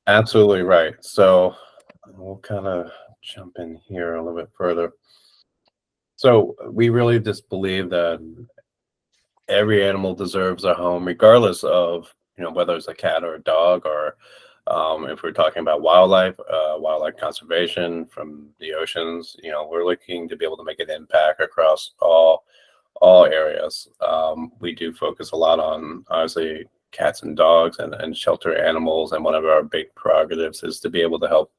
Absolutely right. So we'll kind of jump in here a little bit further. So we really just believe that every animal deserves a home, regardless of whether it's a cat or a dog, or if we're talking about wildlife conservation from the oceans. We're looking to be able to make an impact across all areas. We do focus a lot on obviously cats and dogs and shelter animals, and one of our big prerogatives is to be able to help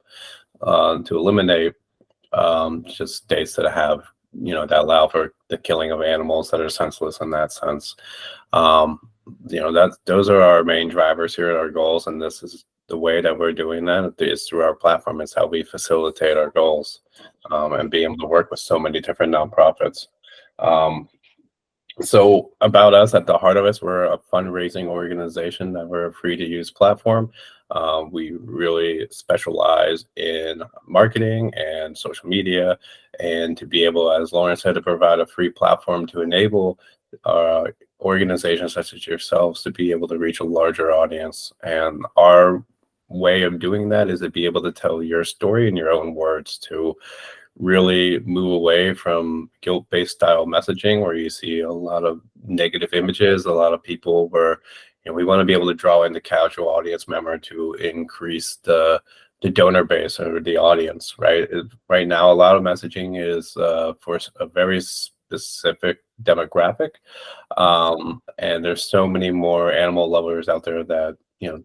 to eliminate just states that have that allow for the killing of animals that are senseless in that sense. um, that those are our main drivers here at our goals, and this is the way that we're doing that is through our platform. It's how we facilitate our goals, and being able to work with so many different nonprofits. Um, so about us, at the heart of us, we're a fundraising organization that we're a free to use platform. We really specialize in marketing and social media, and to be able, as Lauren said, to provide a free platform to enable uh, organizations such as yourselves to be able to reach a larger audience. And our way of doing that is to be able to tell your story in your own words, to really move away from guilt-based style messaging where you see a lot of negative images, a lot of people where we want to be able to draw in the casual audience member to increase the donor base or the audience, right? Right now, a lot of messaging is for a very specific demographic, and there's so many more animal lovers out there that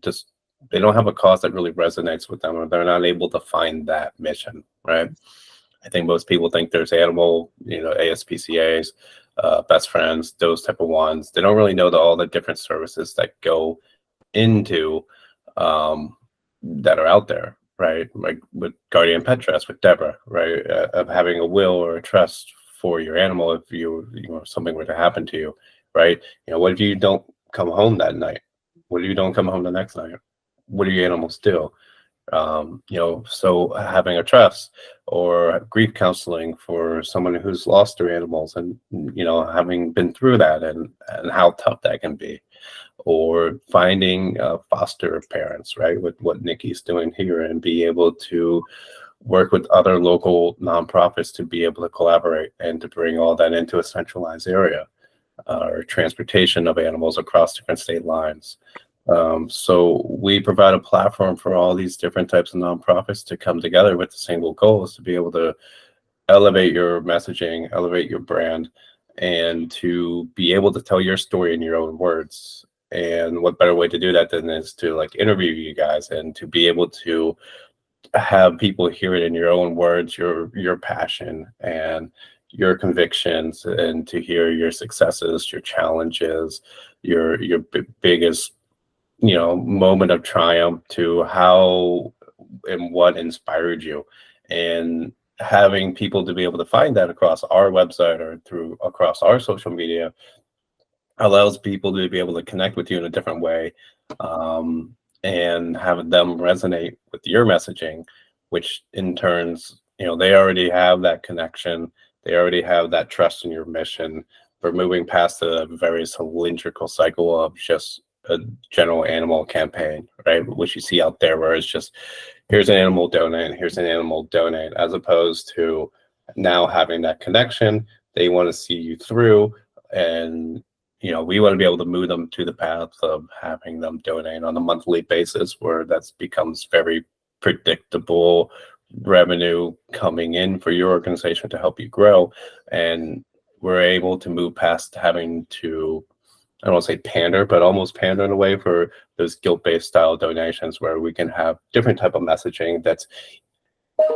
just they don't have a cause that really resonates with them, or they're not able to find that mission, right? I think most people think there's animal, ASPCAs, best friends, those type of ones. They don't really know all the different services that go into that are out there, right? Like with Guardian Pet Trust, with Deborah, right? Of having a will or a trust for your animal if something were to happen to you, right? What if you don't come home that night? What if you don't come home the next night? What do your animals do? So having a trust or grief counseling for someone who's lost their animals, and having been through that, and how tough that can be, or finding foster parents, right? With what Nikki's doing here, and be able to work with other local nonprofits to be able to collaborate and to bring all that into a centralized area, or transportation of animals across different state lines. So we provide a platform for all these different types of nonprofits to come together with the single goal is to be able to elevate your messaging, elevate your brand, and to be able to tell your story in your own words. And what better way to do that than is to like interview you guys, and to be able to have people hear it in your own words, your passion and your convictions, and to hear your successes, your challenges, your biggest moment of triumph, to how and what inspired you, and having people to be able to find that across our website or through across our social media allows people to be able to connect with you in a different way, um, and have them resonate with your messaging, which in turns, they already have that connection, they already have that trust in your mission. We're moving past the very cylindrical cycle of just a general animal campaign, right? Which you see out there, where it's just here's an animal donate, here's an animal donate, as opposed to now having that connection. They want to see you through, and we want to be able to move them to the path of having them donate on a monthly basis, where that becomes very predictable revenue coming in for your organization to help you grow. And we're able to move past having to, I don't want to say pander, but almost pander in a way for those guilt-based style donations, where we can have different type of messaging that's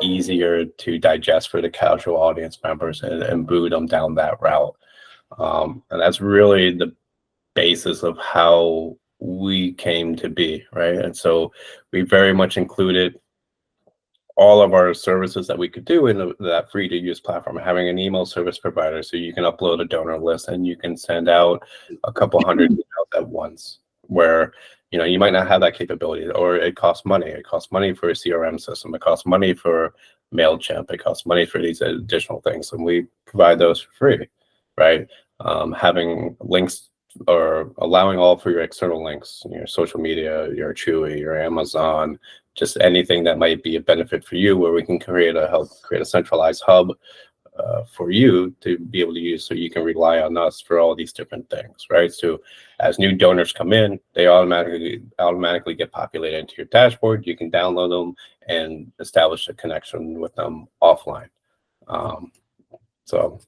easier to digest for the casual audience members, and boot them down that route. And that's really the basis of how we came to be, right? And so we very much included all of our services that we could do in that free to use platform, having an email service provider so you can upload a donor list and you can send out a couple hundred emails at once, where you might not have that capability, or it costs money. It costs money for a CRM system, it costs money for MailChimp, it costs money for these additional things, and we provide those for free, right? Having links or allowing all for your external links, your social media, your Chewy, your Amazon, just anything that might be a benefit for you, where we can create a centralized hub for you to be able to use, so you can rely on us for all these different things, right? So as new donors come in, they automatically get populated into your dashboard. You can download them and establish a connection with them offline. So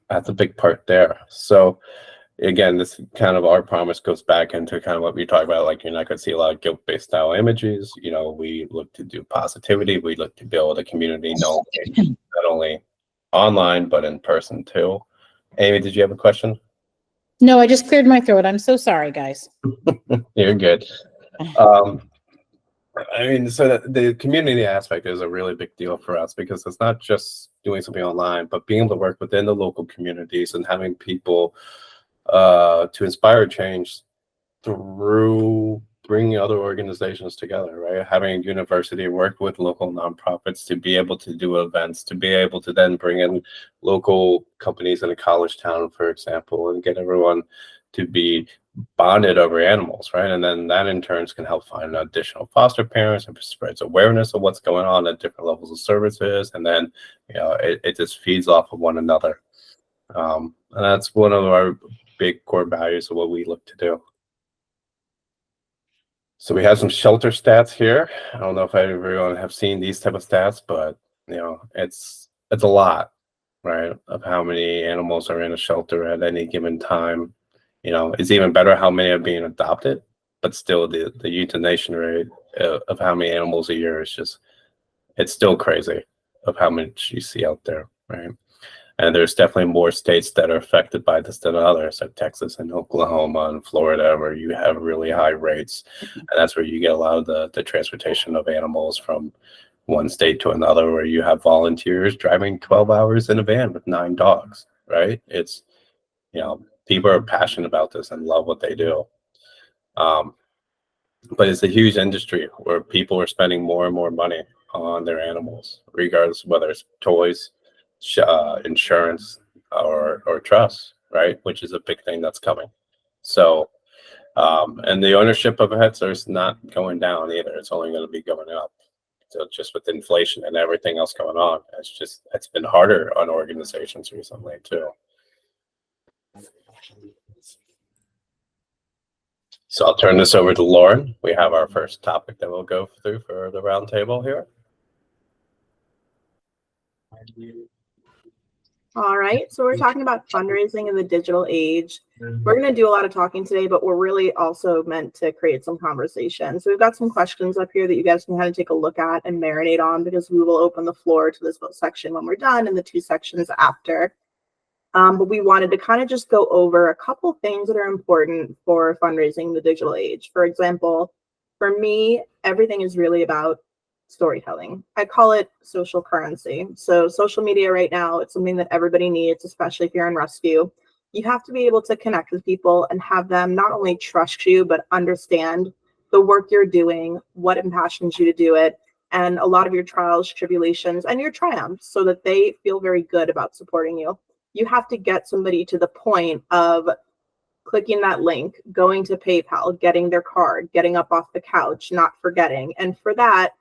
that's a big part there. So again, this kind of our promise goes back into kind of what we talk about, like you're not going to see a lot of guilt-based style images. We look to do positivity. We look to build a community, not only online, but in person too. Amy, did you have a question? No, I just cleared my throat. I'm so sorry, guys. You're good. So the community aspect is a really big deal for us, because it's not just doing something online, but being able to work within the local communities and having people to inspire change through bringing other organizations together, right? Having a university work with local nonprofits to be able to do events, to be able to then bring in local companies in a college town, for example, and get everyone to be bonded over animals, right? And then that in turn can help find additional foster parents and spreads awareness of what's going on at different levels of services. And then, it just feeds off of one another. And that's one of our big core values of what we look to do. So we have some shelter stats here. I don't know if everyone have seen these type of stats, but it's a lot, right? Of how many animals are in a shelter at any given time. It's even better how many are being adopted, but still the euthanasia rate of how many animals a year is it's still crazy of how much you see out there, right? And there's definitely more states that are affected by this than others, like Texas and Oklahoma and Florida, where you have really high rates. And that's where you get a lot of the transportation of animals from one state to another, where you have volunteers driving 12 hours in a van with 9 dogs, right? It's, people are passionate about this and love what they do. But it's a huge industry where people are spending more and more money on their animals, regardless of whether it's toys, insurance, or trust, right? Which is a big thing that's coming. So, and the ownership of pets is not going down either. It's only going to be going up. So just with inflation and everything else going on, it's been harder on organizations recently too. So I'll turn this over to Lauren. We have our first topic that we'll go through for the roundtable here. All right, so we're talking about fundraising in the digital age. We're going to do a lot of talking today, but we're really also meant to create some conversation. So we've got some questions up here that you guys can kind of take a look at and marinate on, because we will open the floor to this section when we're done and the 2 sections after. But we wanted to kind of just go over a couple things that are important for fundraising in the digital age. For example, for me, everything is really about storytelling. I call it social currency. So social media right now, it's something that everybody needs, especially if you're in rescue. You have to be able to connect with people and have them not only trust you, but understand the work you're doing, what impassions you to do it, and a lot of your trials, tribulations, and your triumphs, so that they feel very good about supporting you. You have to get somebody to the point of clicking that link, going to PayPal, getting their card, getting up off the couch, not forgetting. And for that,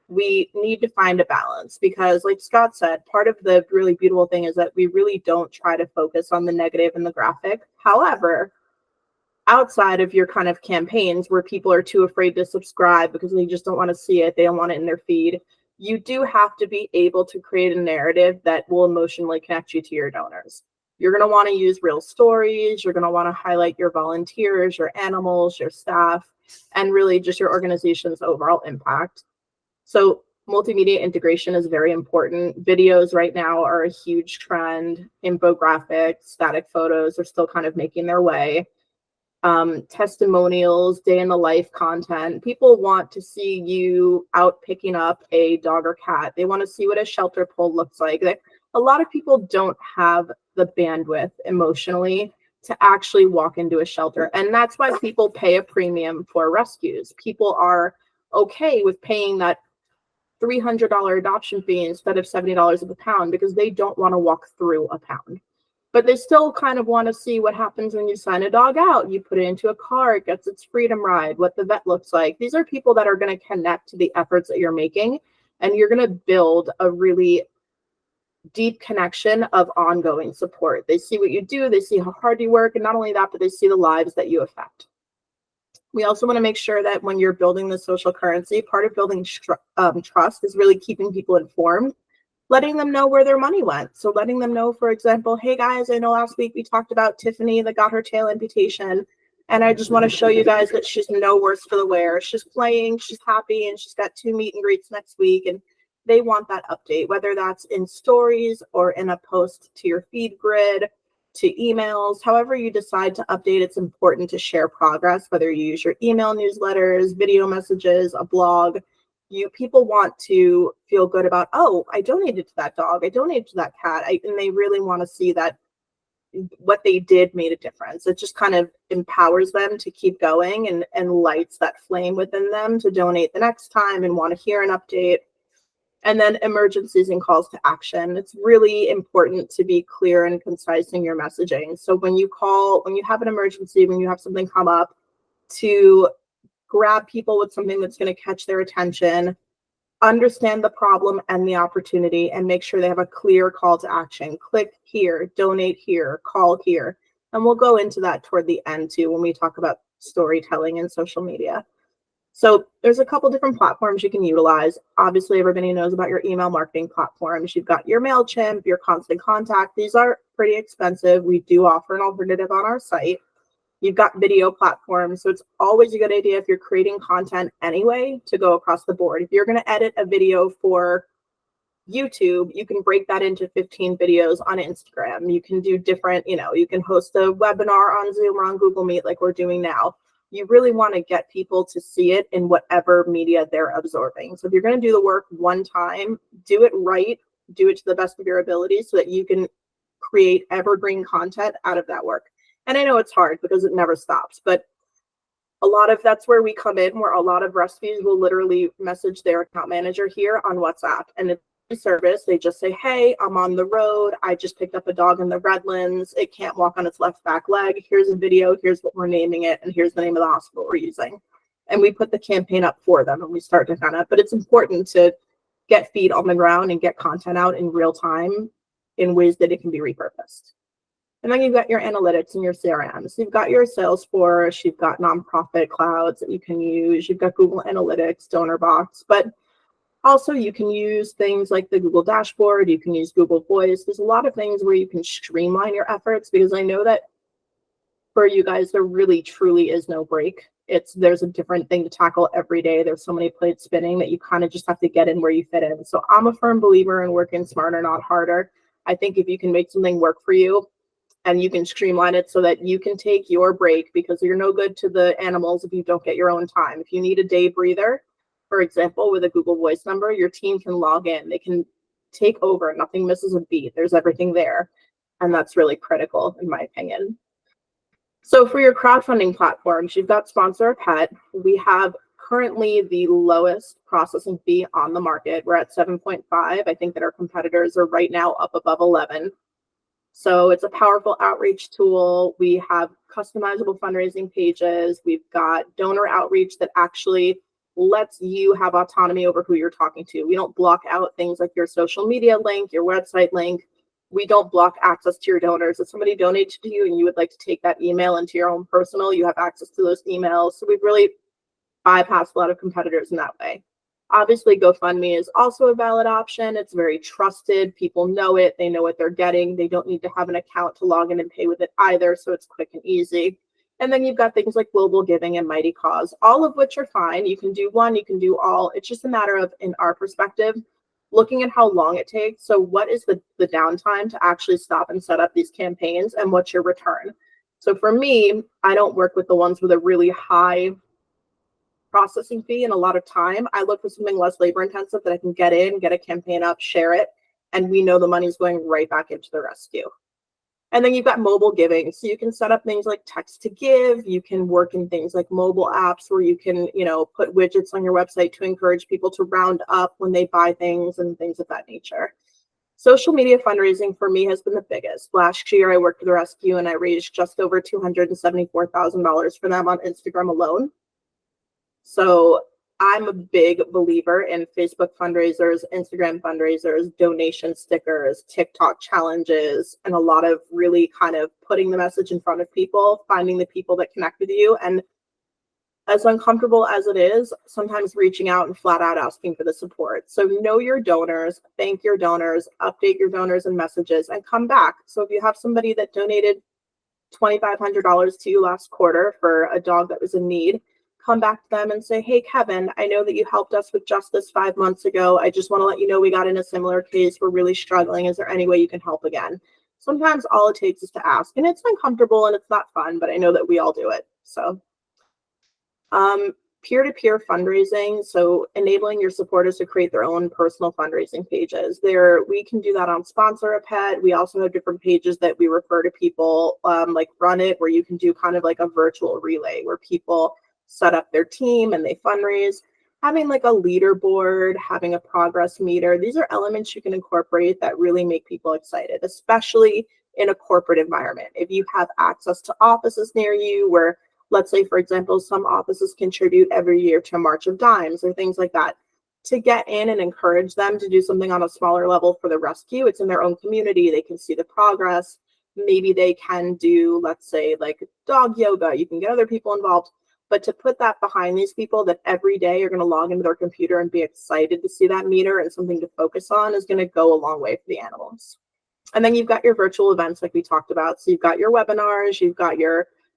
we need to find a balance, because like Scott said, part of the really beautiful thing is that we really don't try to focus on the negative and the graphic. However, outside of your kind of campaigns where people are too afraid to subscribe because they just don't want to see it, they don't want it in their feed, you do have to be able to create a narrative that will emotionally connect you to your donors. You're going to want to use real stories. You're going to want to highlight your volunteers, your animals, your staff, and really just your organization's overall impact. So multimedia integration is very important. Videos right now are a huge trend. Infographics, static photos are still kind of making their way. Testimonials, day in the life content. People want to see you out picking up a dog or cat. They want to see what a shelter pull looks like. A lot of people don't have the bandwidth emotionally to actually walk into a shelter. And that's why people pay a premium for rescues. People are okay with paying that $300 adoption fee instead of $70 a pound, because they don't want to walk through a pound. but they still kind of want to see what happens when you sign a dog out. You put it into a car, it gets its freedom ride, what the vet looks like. These are people that are going to connect to the efforts that you're making, and you're going to build a really deep connection of ongoing support. They see what you do, they see how hard you work, and not only that, but they see the lives that you affect. We also want to make sure that when you're building the social currency, part of building trust is really keeping people informed, letting them know where their money went. So letting them know, for example, hey guys, I know last week we talked about Tiffany that got her tail amputation, and I just want to show you guys that she's no worse for the wear. She's playing, she's happy, and she's got 2 meet and greets next week, and they want that update, whether that's in stories or in a post to your feed grid, to emails, however you decide to update. It's important to share progress, whether you use your email newsletters, video messages, a blog. People want to feel good about, oh, I donated to that dog, I donated to that cat, and they really want to see that what they did made a difference. It just kind of empowers them to keep going and lights that flame within them to donate the next time and want to hear an update. And then emergencies and calls to action. It's really important to be clear and concise in your messaging. So when you call, when you have an emergency, when you have something come up, to grab people with something that's going to catch their attention, understand the problem and the opportunity, and make sure they have a clear call to action. Click here, donate here, call here. And we'll go into that toward the end too when we talk about storytelling and social media. So there's a couple different platforms you can utilize. Obviously, everybody knows about your email marketing platforms. You've got your MailChimp, your Constant Contact. These are pretty expensive. We do offer an alternative on our site. You've got video platforms. So it's always a good idea if you're creating content anyway to go across the board. If you're going to edit a video for YouTube, you can break that into 15 videos on Instagram. You can do different, you can host a webinar on Zoom or on Google Meet like we're doing now. You really want to get people to see it in whatever media they're absorbing. So if you're going to do the work one time, do it right, do it to the best of your ability so that you can create evergreen content out of that work. And I know it's hard because it never stops, but that's where we come in, where a lot of rescues will literally message their account manager here on WhatsApp. And it's a service. They just say, hey, I'm on the road. I just picked up a dog in the Redlands. It can't walk on its left back leg. Here's a video. Here's what we're naming it. And here's the name of the hospital we're using. And we put the campaign up for them and we start to but it's important to get feet on the ground and get content out in real time in ways that it can be repurposed. And then you've got your analytics and your CRM. So you've got your Salesforce, you've got nonprofit clouds that you can use, you've got Google Analytics, DonorBox, but also you can use things like the Google Dashboard, you can use Google Voice. There's a lot of things where you can streamline your efforts, because I know that for you guys, there really truly is no break. There's a different thing to tackle every day. There's so many plates spinning that you kind of just have to get in where you fit in. So I'm a firm believer in working smarter, not harder. I think if you can make something work for you, and you can streamline it so that you can take your break, because you're no good to the animals if you don't get your own time. If you need a day breather, for example, with a Google Voice number, your team can log in. They can take over. Nothing misses a beat. There's everything there. And that's really critical, in my opinion. So for your crowdfunding platforms, you've got Sponsor a Pet. We have currently the lowest processing fee on the market. We're at 7.5. I think that our competitors are right now up above 11. So it's a powerful outreach tool. We have customizable fundraising pages. We've got donor outreach that actually lets you have autonomy over who you're talking to. We don't block out things like your social media link, your website link. We don't block access to your donors. If somebody donates to you and you would like to take that email into your own personal, you have access to those emails. So we've really bypassed a lot of competitors in that way. Obviously, GoFundMe is also a valid option. It's very trusted. People know it. They know what they're getting. They don't need to have an account to log in and pay with it either, so it's quick and easy. And then you've got things like Global Giving and Mighty Cause, all of which are fine. You can do one, you can do all. It's just a matter of, in our perspective, looking at how long it takes. So what is the downtime to actually stop and set up these campaigns, and what's your return? So for me, I don't work with the ones with a really high processing fee and a lot of time. I look for something less labor intensive that I can get in, get a campaign up, share it, and we know the money's going right back into the rescue. And then you've got mobile giving. So you can set up things like text to give. You can work in things like mobile apps where you can, put widgets on your website to encourage people to round up when they buy things and things of that nature. Social media fundraising for me has been the biggest. Last year, I worked with the rescue and I raised just over $274,000 for them on Instagram alone. So I'm a big believer in Facebook fundraisers, Instagram fundraisers, donation stickers, TikTok challenges, and a lot of really kind of putting the message in front of people, finding the people that connect with you. And as uncomfortable as it is, sometimes reaching out and flat out asking for the support. So know your donors, thank your donors, update your donors and messages, and come back. So if you have somebody that donated $2,500 to you last quarter for a dog that was in need, come back to them and say, hey, Kevin, I know that you helped us with justice 5 months ago. I just want to let you know we got in a similar case. We're really struggling. Is there any way you can help again? Sometimes all it takes is to ask, and it's uncomfortable and it's not fun, but I know that we all do it. So peer-to-peer fundraising, so enabling your supporters to create their own personal fundraising pages. We can do that on Sponsor a Pet. We also have different pages that we refer to people, like Run It, where you can do kind of like a virtual relay where people set up their team and they fundraise. Having like a leaderboard, having a progress meter, these are elements you can incorporate that really make people excited, especially in a corporate environment. If you have access to offices near you where, let's say, for example, some offices contribute every year to a March of Dimes or things like that, to get in and encourage them to do something on a smaller level for the rescue. It's in their own community. They can see the progress. Maybe they can do, let's say, like dog yoga. You can get other people involved. But to put that behind these people that every day are going to log into their computer and be excited to see that meter and something to focus on is going to go a long way for the animals. And then you've got your virtual events like we talked about. So you've got your webinars,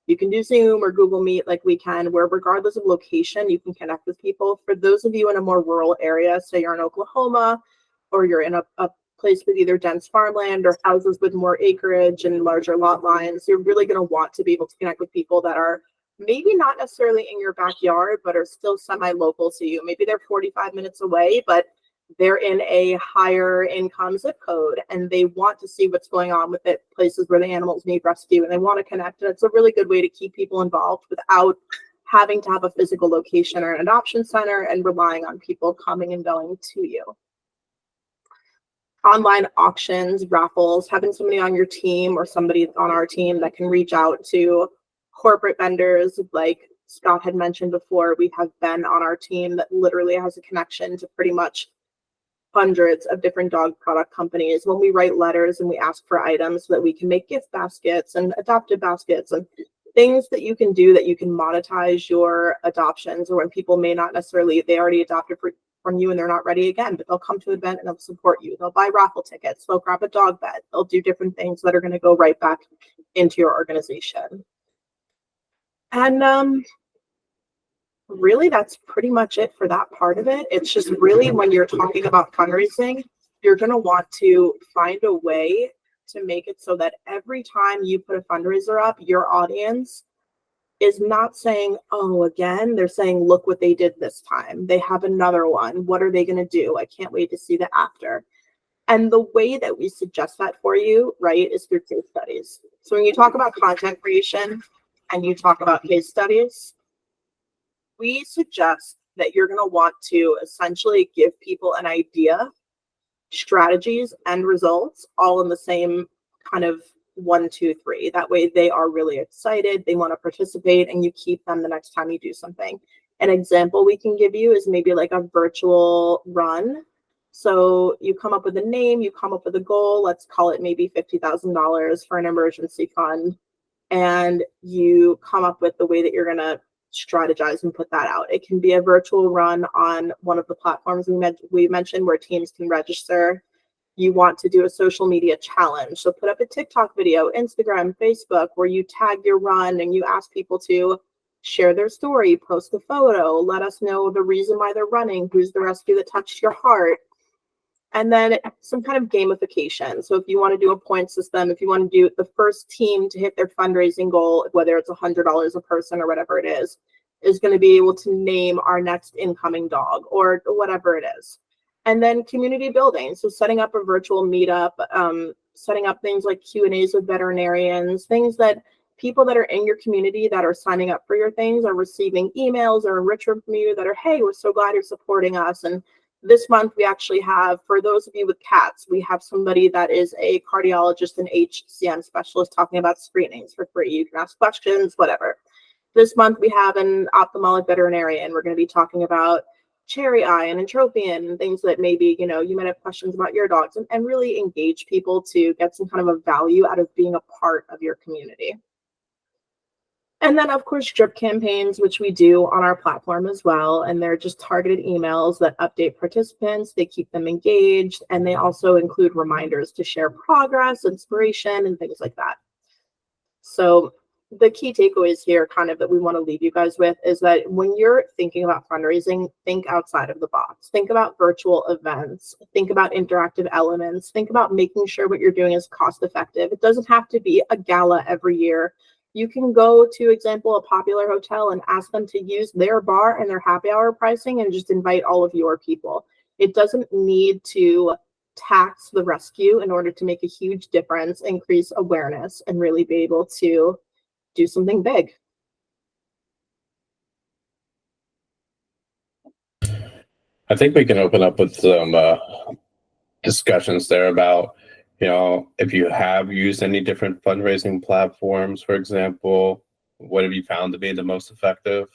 you can do Zoom or Google Meet like we can, where regardless of location, you can connect with people. For those of you in a more rural area, say you're in Oklahoma, or you're in a place with either dense farmland or houses with more acreage and larger lot lines, you're really going to want to be able to connect with people that are maybe not necessarily in your backyard, but are still semi-local to you. Maybe they're 45 minutes away, but they're in a higher income zip code and they want to see what's going on with it, places where the animals need rescue, and they want to connect. And it's a really good way to keep people involved without having to have a physical location or an adoption center and relying on people coming and going to you. Online auctions, raffles, having somebody on your team or somebody on our team that can reach out to corporate vendors. Like Scott had mentioned before, we have Ben on our team that literally has a connection to pretty much hundreds of different dog product companies. When we write letters and we ask for items so that we can make gift baskets and adopted baskets and things that you can do that you can monetize your adoptions, or when people may not necessarily, they already adopted from you and they're not ready again, but they'll come to an event and they'll support you. They'll buy raffle tickets, they'll grab a dog bed, they'll do different things that are going to go right back into your organization. And really, that's pretty much it for that part of it. It's just really when you're talking about fundraising, you're going to want to find a way to make it so that every time you put a fundraiser up, your audience is not saying, oh, again, they're saying, look what they did this time. They have another one. What are they going to do? I can't wait to see the after. And the way that we suggest that for you, right, is through case studies. So when you talk about content creation and you talk about case studies, we suggest that you're going to want to essentially give people an idea, strategies, and results all in the same kind of 1, 2, 3. That way they are really excited, they want to participate, and you keep them the next time you do something. An example we can give you is maybe like a virtual run. So you come up with a name, you come up with a goal, let's call it maybe $50,000 for an emergency fund, and you come up with the way that you're going to strategize and put that out. It can be a virtual run on one of the platforms we mentioned where teams can register. You want to do a social media challenge. So put up a TikTok video, Instagram, Facebook, where you tag your run and you ask people to share their story, post a photo, let us know the reason why they're running, who's the rescue that touched your heart. And then some kind of gamification. So if you want to do a point system, if you want to do the first team to hit their fundraising goal, whether it's $100 a person or whatever it is going to be able to name our next incoming dog or whatever it is. And then community building. So setting up a virtual meetup, setting up things like Q&As with veterinarians, things that people that are in your community that are signing up for your things are receiving emails or enrichment from you that are, hey, we're so glad you're supporting us. And This month, we actually have, for those of you with cats, we have somebody that is a cardiologist and HCM specialist talking about screenings for free. You can ask questions, whatever. This month, we have an ophthalmologic veterinarian. We're going to be talking about cherry eye and entropion and things that maybe, you know, you might have questions about your dogs, and really engage people to get some kind of a value out of being a part of your community. And then, of course, drip campaigns, which we do on our platform as well. And they're just targeted emails that update participants. They keep them engaged. And they also include reminders to share progress, inspiration, and things like that. So the key takeaways here kind of that we want to leave you guys with is that when you're thinking about fundraising, think outside of the box. Think about virtual events. Think about interactive elements. Think about making sure what you're doing is cost effective. It doesn't have to be a gala every year. You can go to, example, a popular hotel and ask them to use their bar and their happy hour pricing and just invite all of your people. It doesn't need to tax the rescue in order to make a huge difference, increase awareness, and really be able to do something big. I think we can open up with some discussions there about, you know, if you have used any different fundraising platforms, for example, what have you found to be the most effective?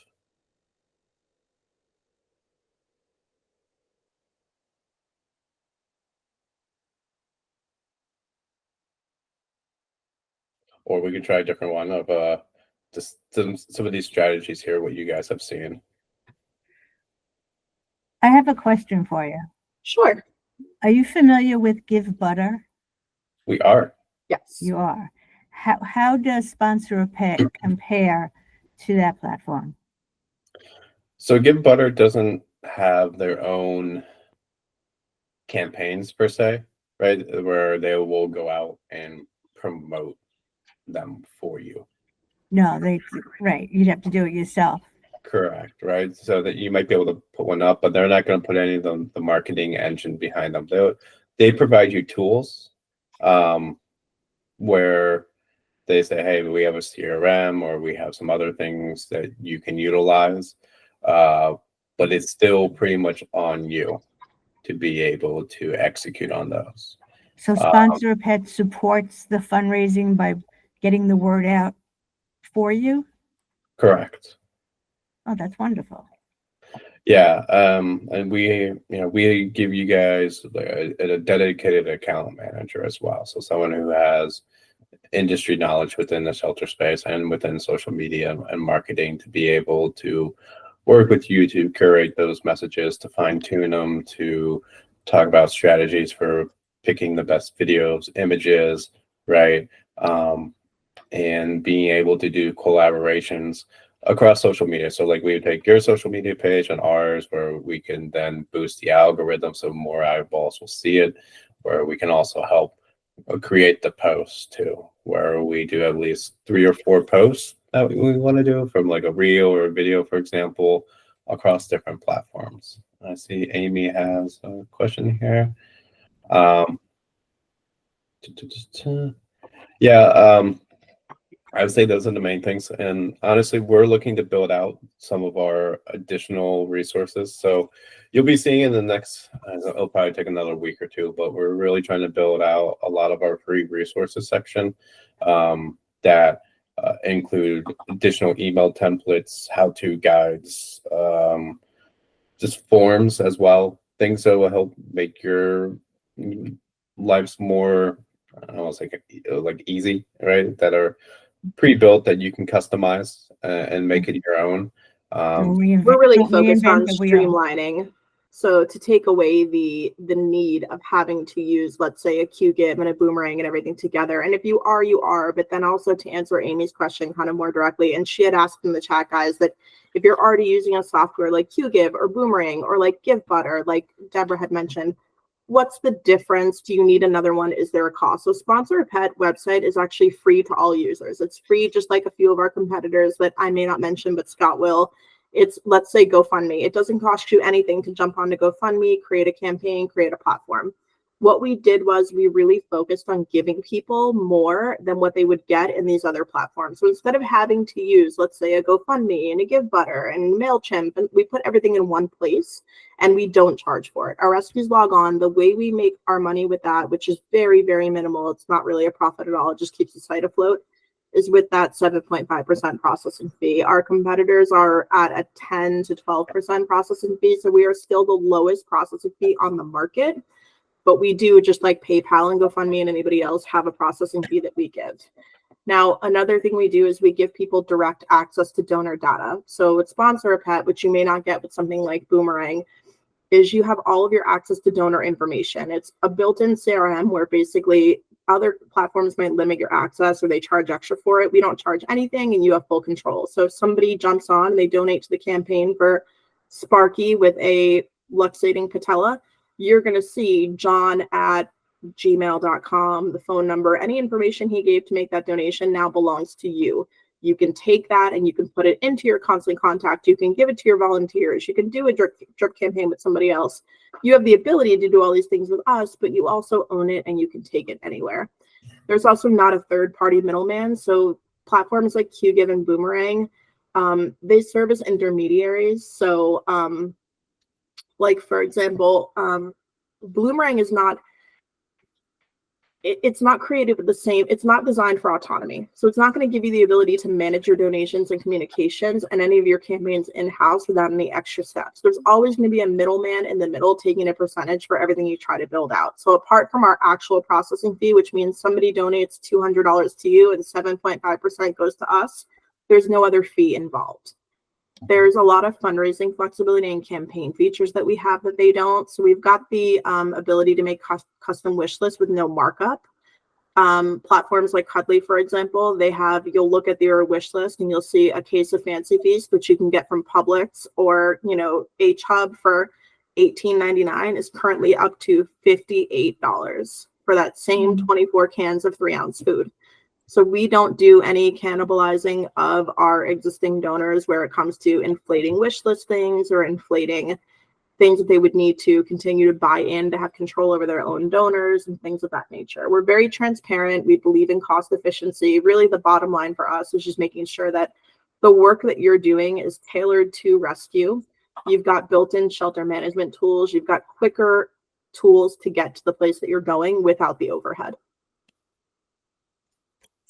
Or we could try a different one of just some of these strategies here, what you guys have seen. I have a question for you. Sure. Are you familiar with Give Butter? We are. Yes. You are. How does Sponsor a Pet compare to that platform? So Give Butter doesn't have their own campaigns per se, right? Where they will go out and promote them for you. No, right. You'd have to do it yourself. Correct, right? So that you might be able to put one up, but they're not going to put any of the marketing engine behind them. They provide you tools where they say, hey, we have a CRM or we have some other things that you can utilize, but it's still pretty much on you to be able to execute on those. So Sponsor a Pet supports the fundraising by getting the word out for you? Correct. Oh, that's wonderful. Yeah, and we give you guys a dedicated account manager as well. So someone who has industry knowledge within the shelter space and within social media and marketing to be able to work with you to curate those messages, to fine tune them, to talk about strategies for picking the best videos, images, right? And being able to do collaborations across social media. So like we would take your social media page and ours, where we can then boost the algorithm so more eyeballs will see it, where we can also help create the posts too, where we do at least 3 or 4 posts that we want to do from like a reel or a video, for example, across different platforms. I see Amy has a question here. I would say those are the main things. And honestly, we're looking to build out some of our additional resources. So you'll be seeing in the next, it'll probably take another week or 2, but we're really trying to build out a lot of our free resources section that include additional email templates, how-to guides, just forms as well, things that will help make your lives more, I don't know, like easy, right? That are pre-built that you can customize and make it your own. We're really focused on streamlining. So to take away the need of having to use, let's say, a QGIB and a Boomerang and everything together. And if you are, but then also to answer Amy's question kind of more directly, and she had asked in the chat, guys, that if you're already using a software like QGIB or Boomerang or like Give Butter, like Deborah had mentioned, what's the difference? Do you need another one? Is there a cost? So Sponsor a Pet website is actually free to all users. It's free, just like a few of our competitors that I may not mention, but Scott will. It's, let's say, GoFundMe. It doesn't cost you anything to jump on to GoFundMe, create a campaign, create a platform. What we did was we really focused on giving people more than what they would get in these other platforms. So instead of having to use, let's say, a GoFundMe and a GiveButter and MailChimp, and we put everything in one place and we don't charge for it. Our rescues log on. The way we make our money with that, which is very, very minimal, it's not really a profit at all, it just keeps the site afloat, is with that 7.5% processing fee. Our competitors are at a 10 to 12% processing fee. So we are still the lowest processing fee on the market. But we do, just like PayPal and GoFundMe and anybody else, have a processing fee that we give. Now, another thing we do is we give people direct access to donor data. So with Sponsor a Pet, which you may not get with something like Boomerang, is you have all of your access to donor information. It's a built-in CRM where basically other platforms might limit your access or they charge extra for it. We don't charge anything and you have full control. So if somebody jumps on and they donate to the campaign for Sparky with a luxating patella, you're going to see john@gmail.com, the phone number, any information he gave to make that donation now belongs to you. You can take that and you can put it into your constant contact. You can give it to your volunteers. You can do a drip campaign with somebody else. You have the ability to do all these things with us, but you also own it and you can take it anywhere. There's also not a third-party middleman. So platforms like QGive and Boomerang, they serve as intermediaries. So like, for example, Boomerang is not, it's not created with the same, it's not designed for autonomy. So it's not going to give you the ability to manage your donations and communications and any of your campaigns in-house without any extra steps. There's always going to be a middleman in the middle taking a percentage for everything you try to build out. So apart from our actual processing fee, which means somebody donates $200 to you and 7.5% goes to us, there's no other fee involved. There's a lot of fundraising flexibility and campaign features that we have that they don't. So we've got the ability to make custom wish lists with no markup. Platforms like Cuddly, for example, they have, you'll look at your wish list and you'll see a case of Fancy Feast, which you can get from Publix, or, you know, H-Hub for $18.99 is currently up to $58 for that same 24 cans of 3-ounce food. So we don't do any cannibalizing of our existing donors where it comes to inflating wish listings or inflating things that they would need to continue to buy in to have control over their own donors and things of that nature. We're very transparent. We believe in cost efficiency. Really, the bottom line for us is just making sure that the work that you're doing is tailored to rescue. You've got built-in shelter management tools. You've got quicker tools to get to the place that you're going without the overhead.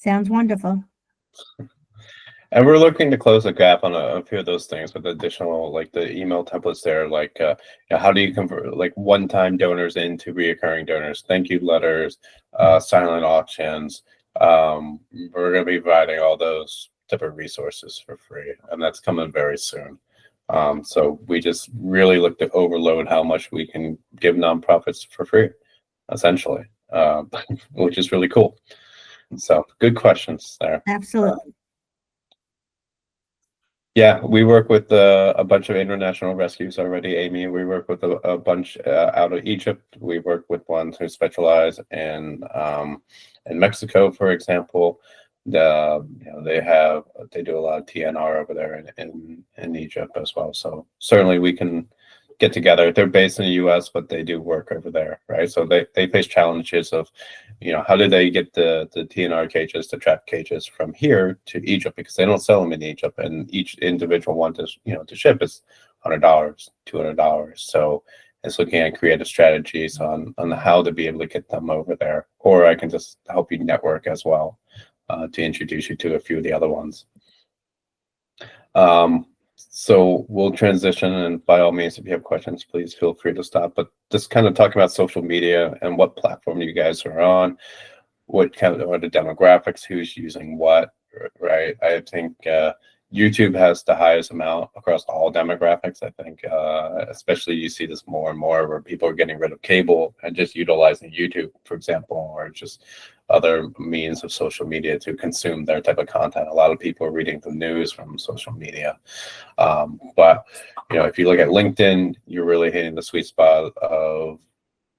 Sounds wonderful. And we're looking to close the gap on a few of those things with additional, like the email templates there, like you know, how do you convert like one-time donors into reoccurring donors, thank you letters, silent auctions. We're going to be providing all those type of resources for free, and that's coming very soon. So we just really look to overload how much we can give nonprofits for free, essentially, which is really cool. So good questions there. Absolutely. Yeah, we work with a bunch of international rescues already, Amy. We work with a bunch out of Egypt. We work with ones who specialize in Mexico, for example. You know, they do a lot of TNR over there in Egypt as well. So certainly we can get together. They're based in the US, but they do work over there, right? So they face challenges of, you know, how do they get the TNR cages, the trap cages from here to Egypt, because they don't sell them in Egypt, and each individual one to, you know, to ship is $100, $200. So it's looking at creative strategies on how to be able to get them over there, or I can just help you network as well to introduce you to a few of the other ones. So we'll transition, and by all means, if you have questions, please feel free to stop. But just kind of talk about social media and what platform you guys are on, what kind of are the demographics, who's using what, right? I think YouTube has the highest amount across all demographics. I think especially you see this more and more where people are getting rid of cable and just utilizing YouTube, for example, or just other means of social media to consume their type of content. A lot of people are reading the news from social media. But, you know, if you look at LinkedIn, you're really hitting the sweet spot of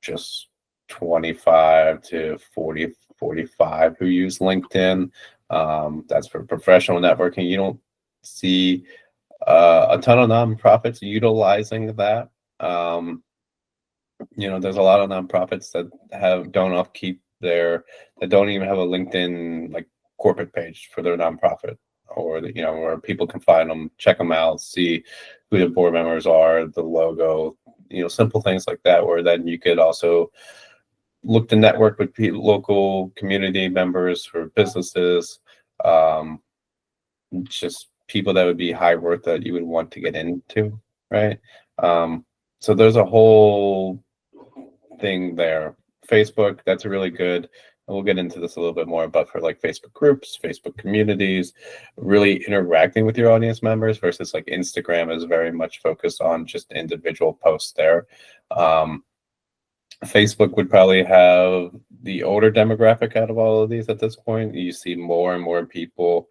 just 25 to 40, 45 who use LinkedIn. That's for professional networking. You don't see a ton of nonprofits utilizing that. There's a lot of nonprofits that don't upkeep that don't even have a LinkedIn like corporate page for their nonprofit, or where people can find them, check them out, see who the board members are, the logo, simple things like that, where then you could also look to network with local community members for businesses, um, just people that would be high worth that you would want to get into, right? So there's a whole thing there. Facebook, that's really good. And we'll get into this a little bit more, but for like Facebook groups, Facebook communities, really interacting with your audience members versus like Instagram is very much focused on just individual posts there. Facebook would probably have the older demographic out of all of these at this point. You see more and more people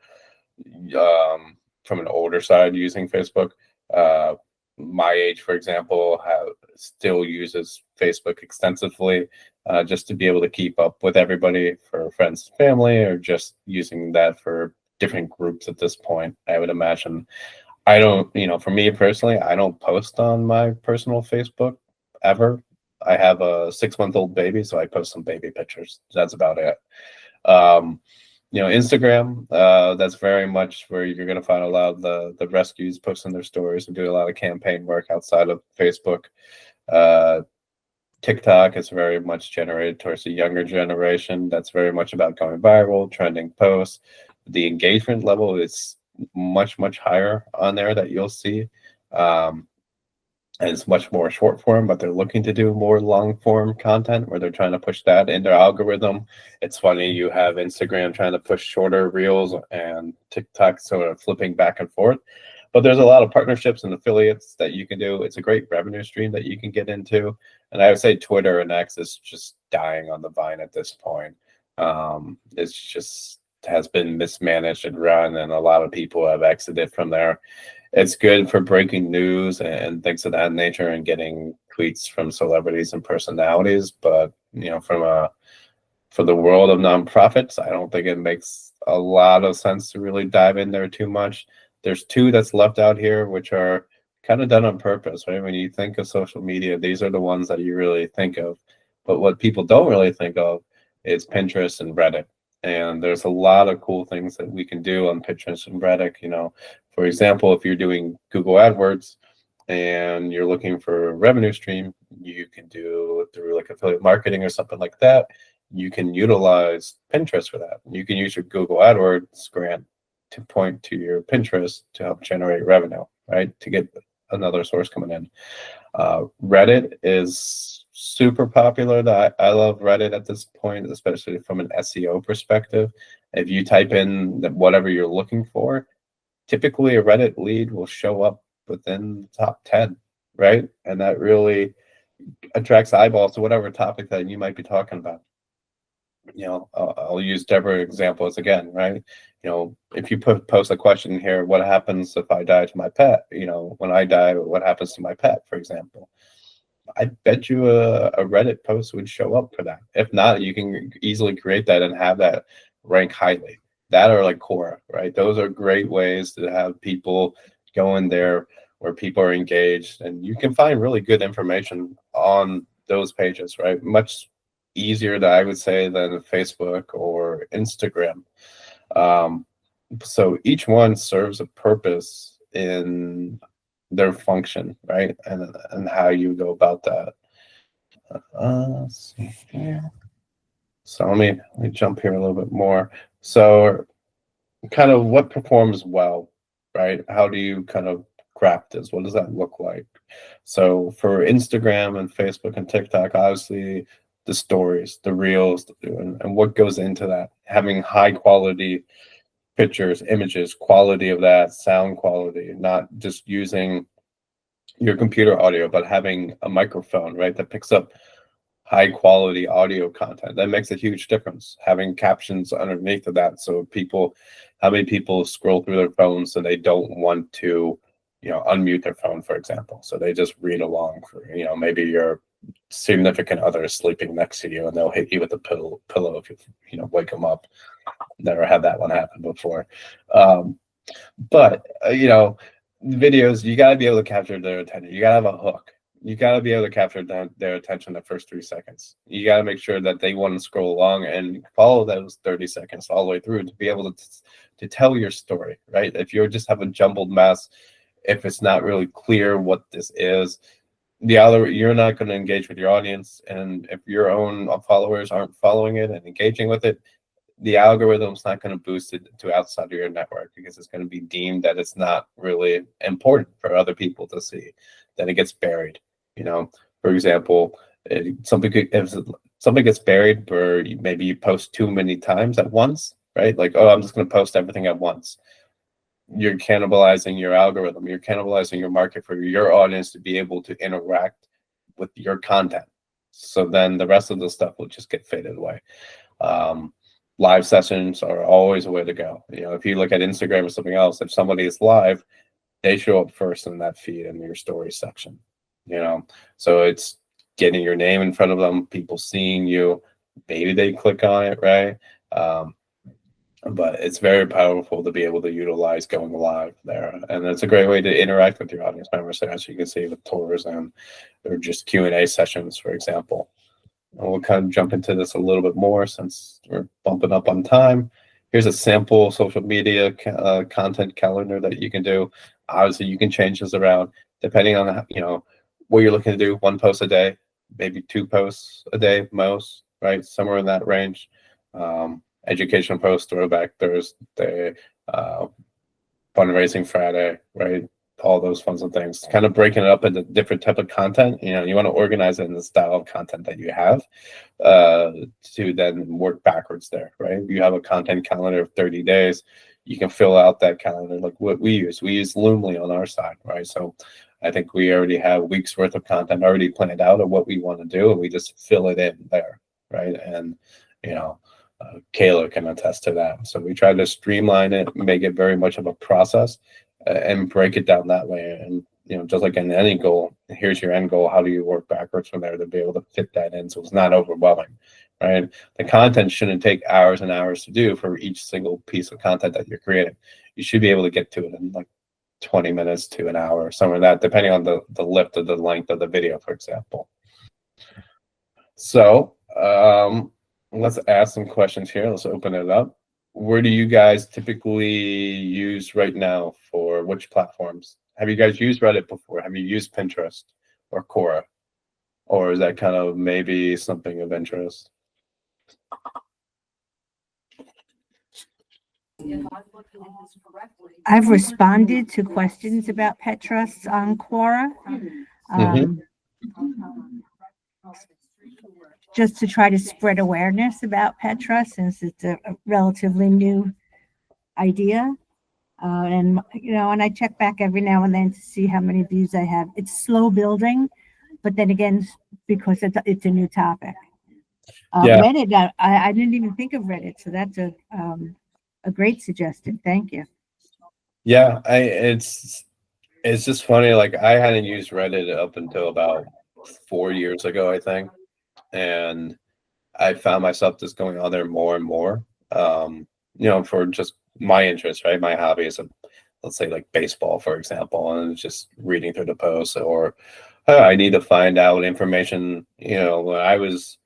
from an older side using Facebook. My age, for example, still uses Facebook extensively just to be able to keep up with everybody for friends and family, or just using that for different groups at this point, I would imagine. I don't, for me personally, I don't post on my personal Facebook ever. I have a 6-month-old baby, so I post some baby pictures. That's about it. Instagram, that's very much where you're going to find a lot of the rescues posting their stories and doing a lot of campaign work outside of Facebook. TikTok is very much generated towards the younger generation. That's very much about going viral, trending posts. The engagement level is much, much higher on there that you'll see. And it's much more short form, but they're looking to do more long form content where they're trying to push that in their algorithm. It's funny, you have Instagram trying to push shorter reels and TikTok sort of flipping back and forth. But there's a lot of partnerships and affiliates that you can do. It's a great revenue stream that you can get into. And I would say Twitter and X is just dying on the vine at this point. It's just has been mismanaged and run, and a lot of people have exited from there. It's good for breaking news and things of that nature and getting tweets from celebrities and personalities. But, for the world of nonprofits, I don't think it makes a lot of sense to really dive in there too much. There's two that's left out here, which are kind of done on purpose, right? When you think of social media, these are the ones that you really think of. But what people don't really think of is Pinterest and Reddit. And there's a lot of cool things that we can do on Pinterest and Reddit. For example, if you're doing Google AdWords and you're looking for a revenue stream, you can do it through like affiliate marketing or something like that. You can utilize Pinterest for that. You can use your Google AdWords grant to point to your Pinterest to help generate revenue, right? To get another source coming in. Reddit is super popular. I love Reddit at this point, especially from an SEO perspective. If you type in whatever you're looking for, typically a Reddit lead will show up within the top 10, right? And that really attracts eyeballs to whatever topic that you might be talking about. I'll use Deborah's example as again, right? If you post a question here, what happens if I die to my pet? When I die, what happens to my pet, for example? I bet you a Reddit post would show up for that. If not, you can easily create that and have that rank highly. That or like Quora, right? Those are great ways to have people go in there where people are engaged, and you can find really good information on those pages, right? Much easier, I would say, than Facebook or Instagram. So each one serves a purpose in their function, right? And how you go about that. Let's see here. So let me jump here a little bit more. So kind of what performs well, right? How do you kind of craft this? What does that look like? So for Instagram and Facebook and TikTok, obviously the stories, the reels, and what goes into that. Having high quality pictures, images, quality of that, sound quality, not just using your computer audio, but having a microphone, right, that picks up high quality audio content. That makes a huge difference. Having captions underneath of that, so how many people scroll through their phones and they don't want to, unmute their phone, for example. So they just read along for, maybe your significant other is sleeping next to you and they'll hit you with a pillow if you wake them up. Never had that one happen before. But videos, you got to be able to capture their attention. You got to have a hook, you got to be able to capture their attention the first 3 seconds. You got to make sure that they want to scroll along and follow those 30 seconds all the way through to be able to tell your story, right? If you just have a jumbled mess, if it's not really clear what this is, you're not going to engage with your audience. And if your own followers aren't following it and engaging with it, the algorithm's not going to boost it to outside of your network because it's going to be deemed that it's not really important for other people to see. Then it gets buried. For example, if something gets buried where maybe you post too many times at once, right? Like, oh, I'm just going to post everything at once. You're cannibalizing your algorithm. You're cannibalizing your market for your audience to be able to interact with your content. So then the rest of the stuff will just get faded away. Live sessions are always a way to go. If you look at Instagram or something else, if somebody is live, they show up first in that feed in your story section. So it's getting your name in front of them, people seeing you, maybe they click on it, right? But it's very powerful to be able to utilize going live there. And it's a great way to interact with your audience members, as you can see with tours or just Q&A sessions, for example. And we'll kind of jump into this a little bit more since we're bumping up on time. Here's a sample social media content calendar that you can do. Obviously, you can change this around depending on what you're looking to do. 1 post a day, maybe 2 posts a day most, right? Somewhere in that range. Educational post, throwback Thursday, fundraising Friday, right? All those fun things. Kind of breaking it up into different type of content. You want to organize it in the style of content that you have to then work backwards there, right? You have a content calendar of 30 days. You can fill out that calendar like what we use. We use Loomly on our side, right? So I think we already have weeks worth of content already planned out of what we want to do, and we just fill it in there, right? And Kayla can attest to that. So we try to streamline it, make it very much of a process, and break it down that way. And just like in any goal, here's your end goal. How do you work backwards from there to be able to fit that in so it's not overwhelming, right? The content shouldn't take hours and hours to do for each single piece of content that you're creating. You should be able to get to it in like 20 minutes to an hour or somewhere like that, depending on the lift of the length of the video, for example. So let's ask some questions here. Let's open it up. Where do you guys typically use right now for which platforms? Have you guys used Reddit before? Have you used Pinterest or Quora? Or is that kind of maybe something of interest? I've responded to questions about pet trusts on Quora. Just to try to spread awareness about pet trusts, since it's a relatively new idea. And I check back every now and then to see how many views I have. It's slow building, but then again, because it's a new topic. Reddit, I didn't even think of Reddit, so that's a great suggestion. Thank you. Yeah, it's just funny. Like, I hadn't used Reddit up until about 4 years ago, I think. And I found myself just going on there more and more, for just my interest, right? My hobby is, let's say, like baseball, for example, and just reading through the posts, or I need to find out information. When I was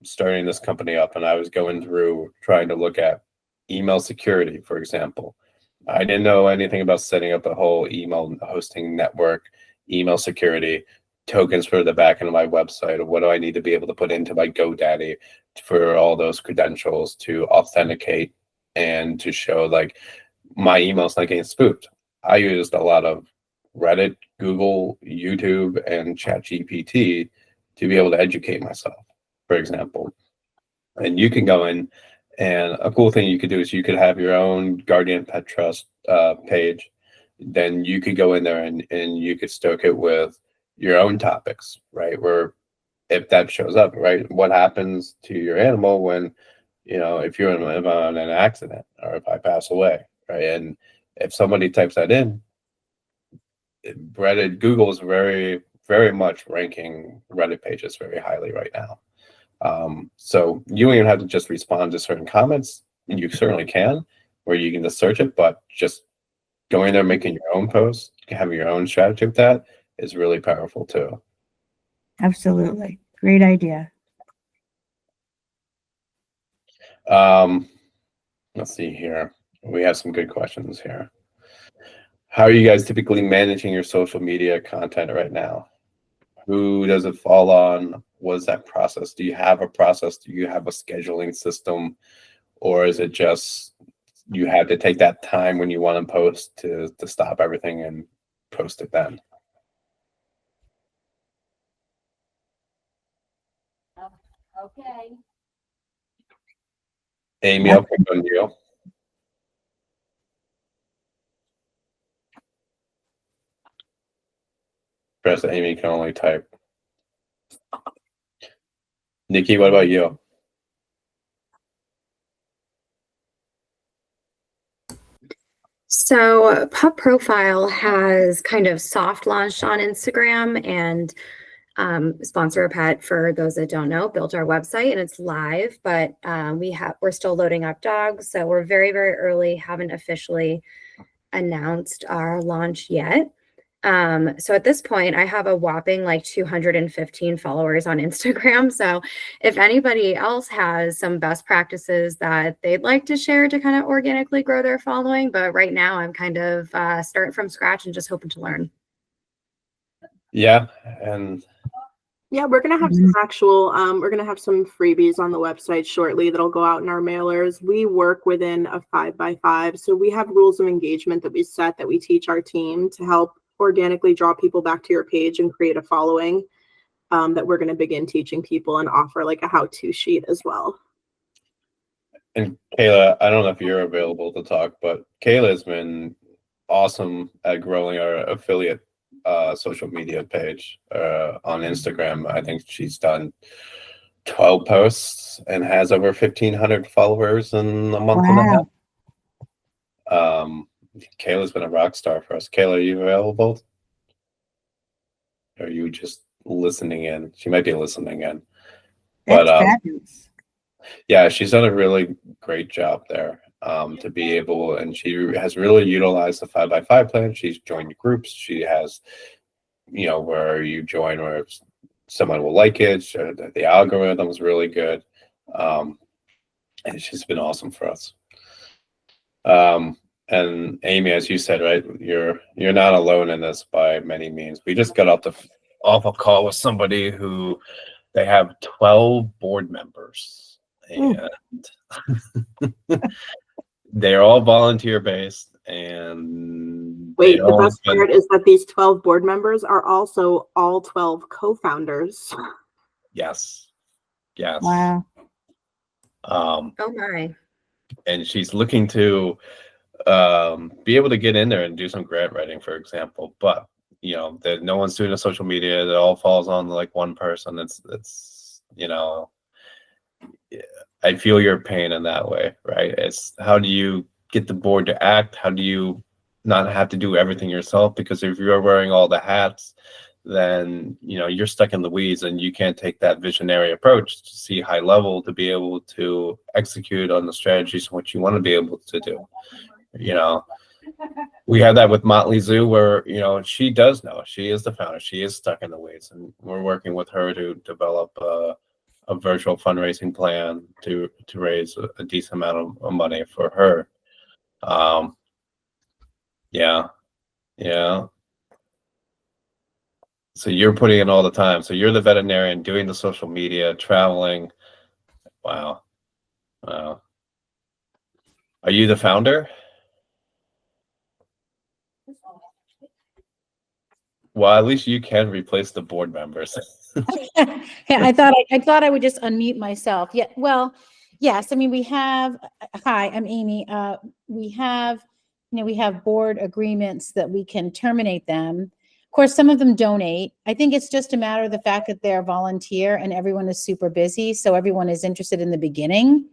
starting this company up and I was going through trying to look at email security, for example, I didn't know anything about setting up a whole email hosting network, email security, tokens for the back end of my website, or what do I need to be able to put into my GoDaddy for all those credentials to authenticate and to show like my email's not getting spoofed. I used a lot of Reddit, Google, YouTube, and ChatGPT to be able to educate myself, for example. And you can go in, and a cool thing you could do is you could have your own Guardian Pet Trust page. Then you could go in there and you could stoke it with your own topics, right? Where if that shows up, right, what happens to your animal when, if you're in an accident or if I pass away, right? And if somebody types that in, Reddit, Google is very, very much ranking Reddit pages very highly right now. So you don't even have to just respond to certain comments. You certainly can, where you can just search it, but just going there, making your own post, having your own strategy with that is really powerful too. Absolutely. Great idea. Let's see here. We have some good questions here. How are you guys typically managing your social media content right now? Who does it fall on? What is that process? Do you have a process? Do you have a scheduling system? Or is it just you have to take that time when you want to post to stop everything and post it then? Okay. Amy, I'll pick on you. Press Amy can only type. Nikki, what about you? So Pup Profile has kind of soft launched on Instagram, and Sponsor a Pet, for those that don't know, built our website and it's live, but we're still loading up dogs. So we're very, very early, haven't officially announced our launch yet. So at this point, I have a whopping like 215 followers on Instagram. So if anybody else has some best practices that they'd like to share to kind of organically grow their following, but right now I'm kind of starting from scratch and just hoping to learn. Yeah, and Yeah, we're gonna have some actual, we're gonna have some freebies on the website shortly that'll go out in our mailers. We work within a 5x5, so we have rules of engagement that we set that we teach our team to help organically draw people back to your page and create a following, that we're gonna begin teaching people and offer like a how-to sheet as well. and Kayla, I don't know if you're available to talk, but Kayla has been awesome at growing our affiliate social media page on Instagram. I think she's done 12 posts and has over 1,500 followers in a month and a half. Kayla's been a rock star for us. Kayla, are you available? Or are you just listening in? She might be listening in. That's But fabulous. yeah, she's done a really great job there to be able, and she has really utilized the 5x5 plan. She's joined groups. She has, where you join where someone will like it. The algorithm is really good. And she's been awesome for us. And Amy, as you said, right, you're not alone in this by many means. We just got off a call with somebody who they have 12 board members, and they're all volunteer based. And wait, the best part is that these 12 board members are also all 12 co-founders. Yes. Wow. Oh my. And she's looking to be able to get in there and do some grant writing, for example, but that no one's doing the social media, that all falls on like one person. It's I feel your pain in that way, right? It's how do you get the board to act? How do you not have to do everything yourself? Because if you're wearing all the hats, then you're stuck in the weeds and you can't take that visionary approach to see high level to be able to execute on the strategies and what you want to be able to do. We have that with Motley Zoo where she does know, she is the founder, she is stuck in the weeds, and we're working with her to develop a virtual fundraising plan to raise a decent amount of money for her. Yeah. So you're putting in all the time. So you're the veterinarian doing the social media, traveling. Wow. Are you the founder? Well, at least you can replace the board members. Yeah, I thought I would just unmute myself. Yeah, well, yes. I mean, we have. Hi, I'm Amy. We have board agreements that we can terminate them. Of course, some of them donate. I think it's just a matter of the fact that they're volunteer and everyone is super busy, so everyone is interested in the beginning.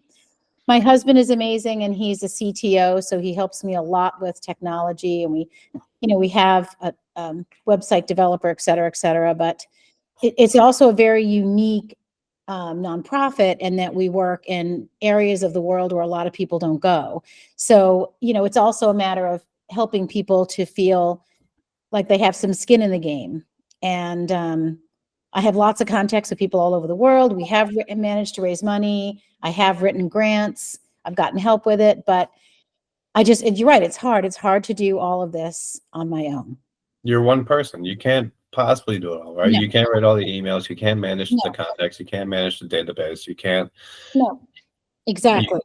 My husband is amazing, and he's a CTO, so he helps me a lot with technology, and we have a website developer, et cetera, but it's also a very unique nonprofit in that we work in areas of the world where a lot of people don't go. So, it's also a matter of helping people to feel like they have some skin in the game. And I have lots of contacts with people all over the world. We have managed to raise money. I have written grants. I've gotten help with it, but you're right. It's hard. It's hard to do all of this on my own. You're one person. You can't possibly do it all, right? No. You can't write all the emails. You can't manage No. the contacts. You can't manage the database. You can't. No, exactly.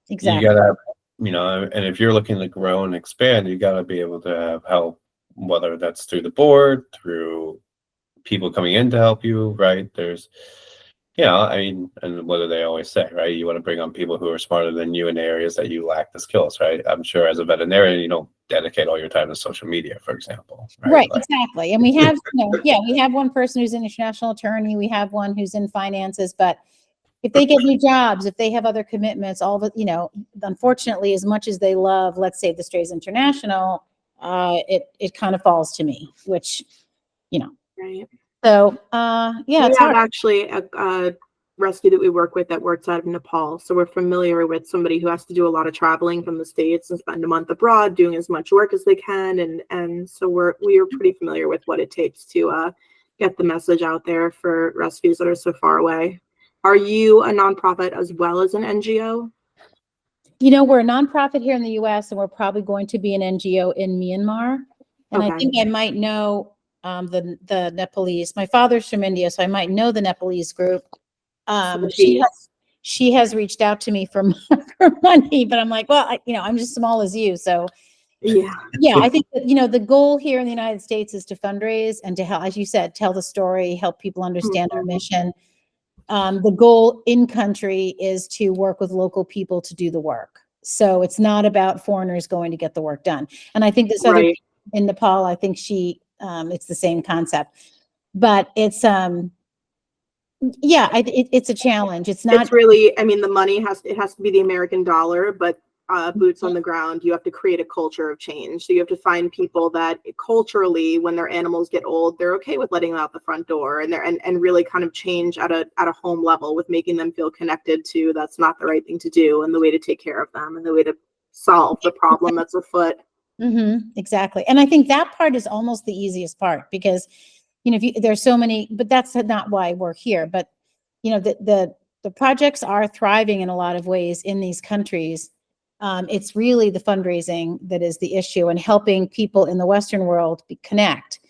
You gotta have, and if you're looking to grow and expand, you gotta be able to have help, whether that's through the board, through people coming in to help you, right? There's, and what do they always say, right? You want to bring on people who are smarter than you in areas that you lack the skills, right? I'm sure as a veterinarian, you don't dedicate all your time to social media, for example. Right, exactly. And we have, we have one person who's an international attorney. We have one who's in finances, but if they get new jobs, if they have other commitments, unfortunately, as much as they love, let's say, the Strays International, it kind of falls to me, which, Right. So, We it's have hard. actually a rescue that we work with that works out of Nepal. So we're familiar with somebody who has to do a lot of traveling from the States and spend a month abroad doing as much work as they can. And so we are pretty familiar with what it takes to get the message out there for rescues that are so far away. Are you a nonprofit as well as an NGO? We're a nonprofit here in the US, and we're probably going to be an NGO in Myanmar. And I Okay. think I might know the Nepalese. My father's from India, so I might know the Nepalese group. She has reached out to me for money, but I'm like, well, I'm just small as you. So Yeah. I think that, the goal here in the United States is to fundraise and to help, as you said, tell the story, help people understand our mission. The goal in country is to work with local people to do the work. So it's not about foreigners going to get the work done. And I think this other in Nepal, I think it's the same concept, but it's it's a challenge. It's not. It's really, the money has to be the American dollar, but boots on the ground, you have to create a culture of change. So you have to find people that culturally, when their animals get old, they're okay with letting them out the front door, and really kind of change at a home level with making them feel connected to that's not the right thing to do and the way to take care of them and the way to solve the problem that's afoot. Exactly. And I think that part is almost the easiest part because, there's so many, but that's not why we're here. But, the projects are thriving in a lot of ways in these countries. It's really the fundraising that is the issue and helping people in the Western world connect.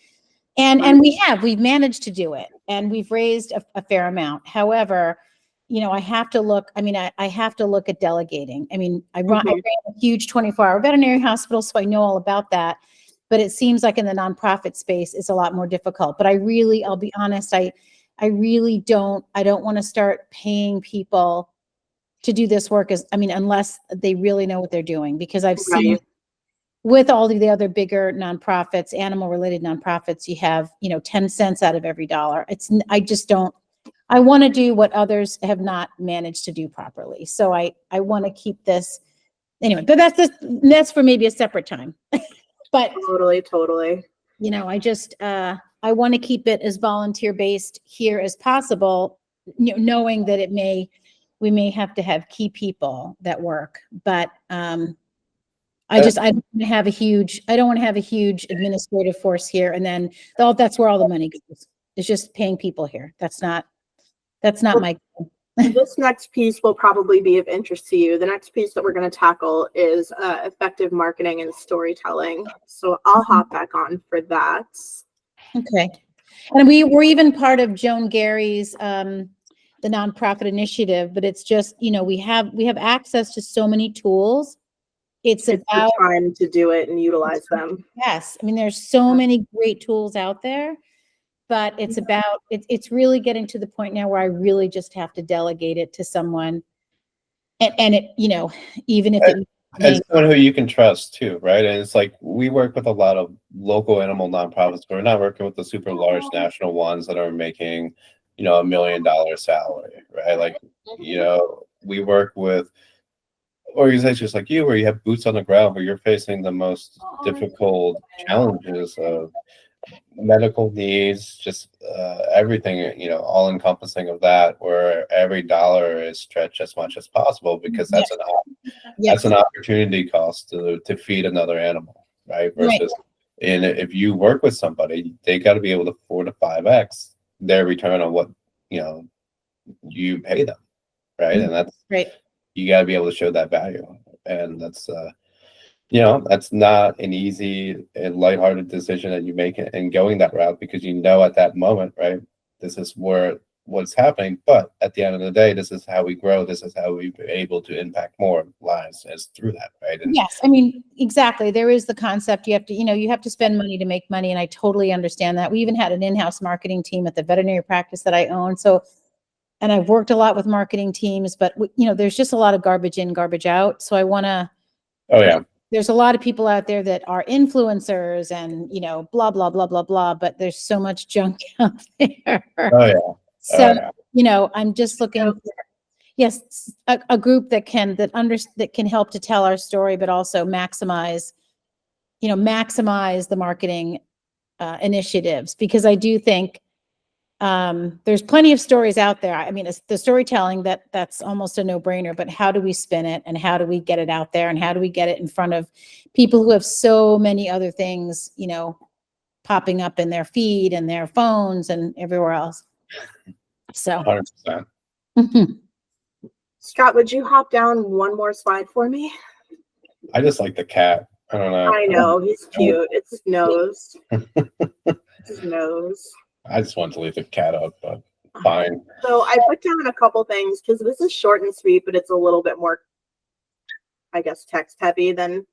And we've managed to do it, and we've raised a fair amount. However, I have to look, I have to look at delegating. I ran a huge 24-hour veterinary hospital, so I know all about that. But it seems like in the nonprofit space, it's a lot more difficult. But I'll be honest, I really don't want to start paying people to do this work unless they really know what they're doing, because I've seen with all the other bigger nonprofits, animal related nonprofits, you have, 10 cents out of every dollar. I want to do what others have not managed to do properly. So I want to keep this anyway, but that's for maybe a separate time. But Totally. I want to keep it as volunteer based here as possible, knowing that we may have to have key people that work, but I don't want to have a huge administrative force here. And then that's where all the money goes. It's just paying people here. That's not my goal. This next piece will probably be of interest to you. The next piece that we're going to tackle is effective marketing and storytelling. So I'll hop back on for that. Okay. And we're even part of Joan Gary's, the nonprofit initiative, but it's just, we have access to so many tools. It's about the time to do it and utilize them. Yes. There's so many great tools out there. But it's about, it's really getting to the point now where I really just have to delegate it to someone. And it, even if it's someone who you can trust too, right? And it's like, we work with a lot of local animal nonprofits, but we're not working with the super large national ones that are making, $1 million salary, right? Like, we work with organizations like you, where you have boots on the ground, where you're facing the most difficult challenges of medical needs, just everything, all encompassing of that, where every dollar is stretched as much as possible, because that's an opportunity cost to feed another animal, right? Versus, and if you work with somebody, they got to be able to 4 to 5x their return on what, you know, you pay them, right? And that's, Right. you got to be able to show that value. And that's, you know, that's not an easy and lighthearted decision that you make in going that route, because you know at that moment, right, this is what's happening. But at the end of the day, this is how we grow. This is how we're able to impact more lives as through that, right? And Yes, I mean, exactly. There is the concept you have to, you have to spend money to make money, and I totally understand that. We even had an in-house marketing team at the veterinary practice that I own. So, and I've worked a lot with marketing teams, but there's just a lot of garbage in, garbage out. So I want to. oh yeah, There's a lot of people out there that are influencers and blah blah blah blah blah, but there's so much junk out there. oh yeah, So oh yeah. I'm just looking. Yes, a group that can help to tell our story, but also maximize the marketing initiatives, because I do think there's plenty of stories out there. I mean, it's the storytelling that's almost a no-brainer, but how do we spin it, and how do we get it out there, and how do we get it in front of people who have so many other things, popping up in their feed and their phones and everywhere else. So 100%. Scott, would you hop down one more slide for me? I just like the cat. I don't know. I know, he's cute. It's his nose. It's his nose. I just want to leave the cat up, but fine. So I put down a couple things because this is short and sweet, but it's a little bit more, I guess, text heavy than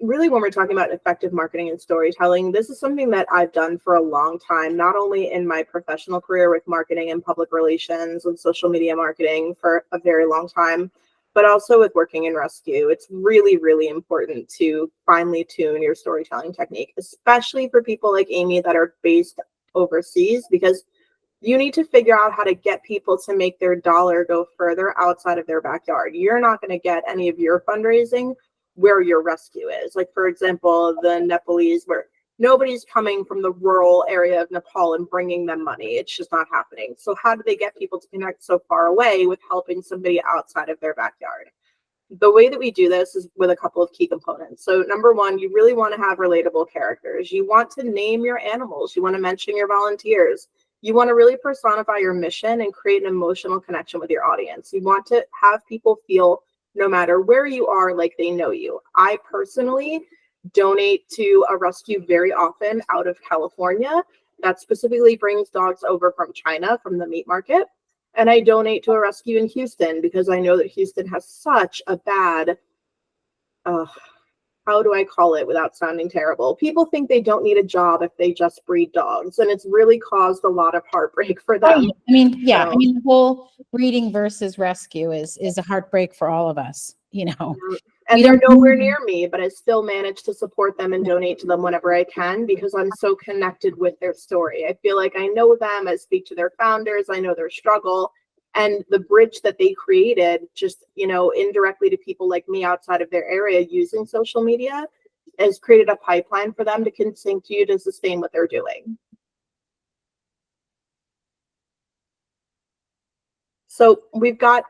really when we're talking about effective marketing and storytelling. This is something that I've done for a long time, not only in my professional career with marketing and public relations and social media marketing for a very long time, but also with working in rescue. It's really, really important to finely tune your storytelling technique, especially for people like Amy that are based overseas, because you need to figure out how to get people to make their dollar go further outside of their backyard. You're not going to get any of your fundraising where your rescue is. Like, for example, the Nepalese, where nobody's coming from the rural area of Nepal and bringing them money. It's just not happening. So how do they get people to connect so far away with helping somebody outside of their backyard? The way that we do this is with a couple of key components. So number one, you really want to have relatable characters. You want to name your animals. You want to mention your volunteers. You want to really personify your mission and create an emotional connection with your audience. You want to have people feel, no matter where you are, like they know you. I personally donate to a rescue very often out of California that specifically brings dogs over from China, from the meat market. And I donate to a rescue in Houston because I know that Houston has such a bad, how do I call it without sounding terrible? People think they don't need a job if they just breed dogs, and it's really caused a lot of heartbreak for them. I mean, yeah, I mean, the whole breeding versus rescue is a heartbreak for all of us, And they're nowhere near me, but I still manage to support them and donate to them whenever I can because I'm so connected with their story. I feel like I know them. I speak to their founders. I know their struggle. And the bridge that they created, just, indirectly to people like me outside of their area using social media, has created a pipeline for them to continue to sustain what they're doing. So we've got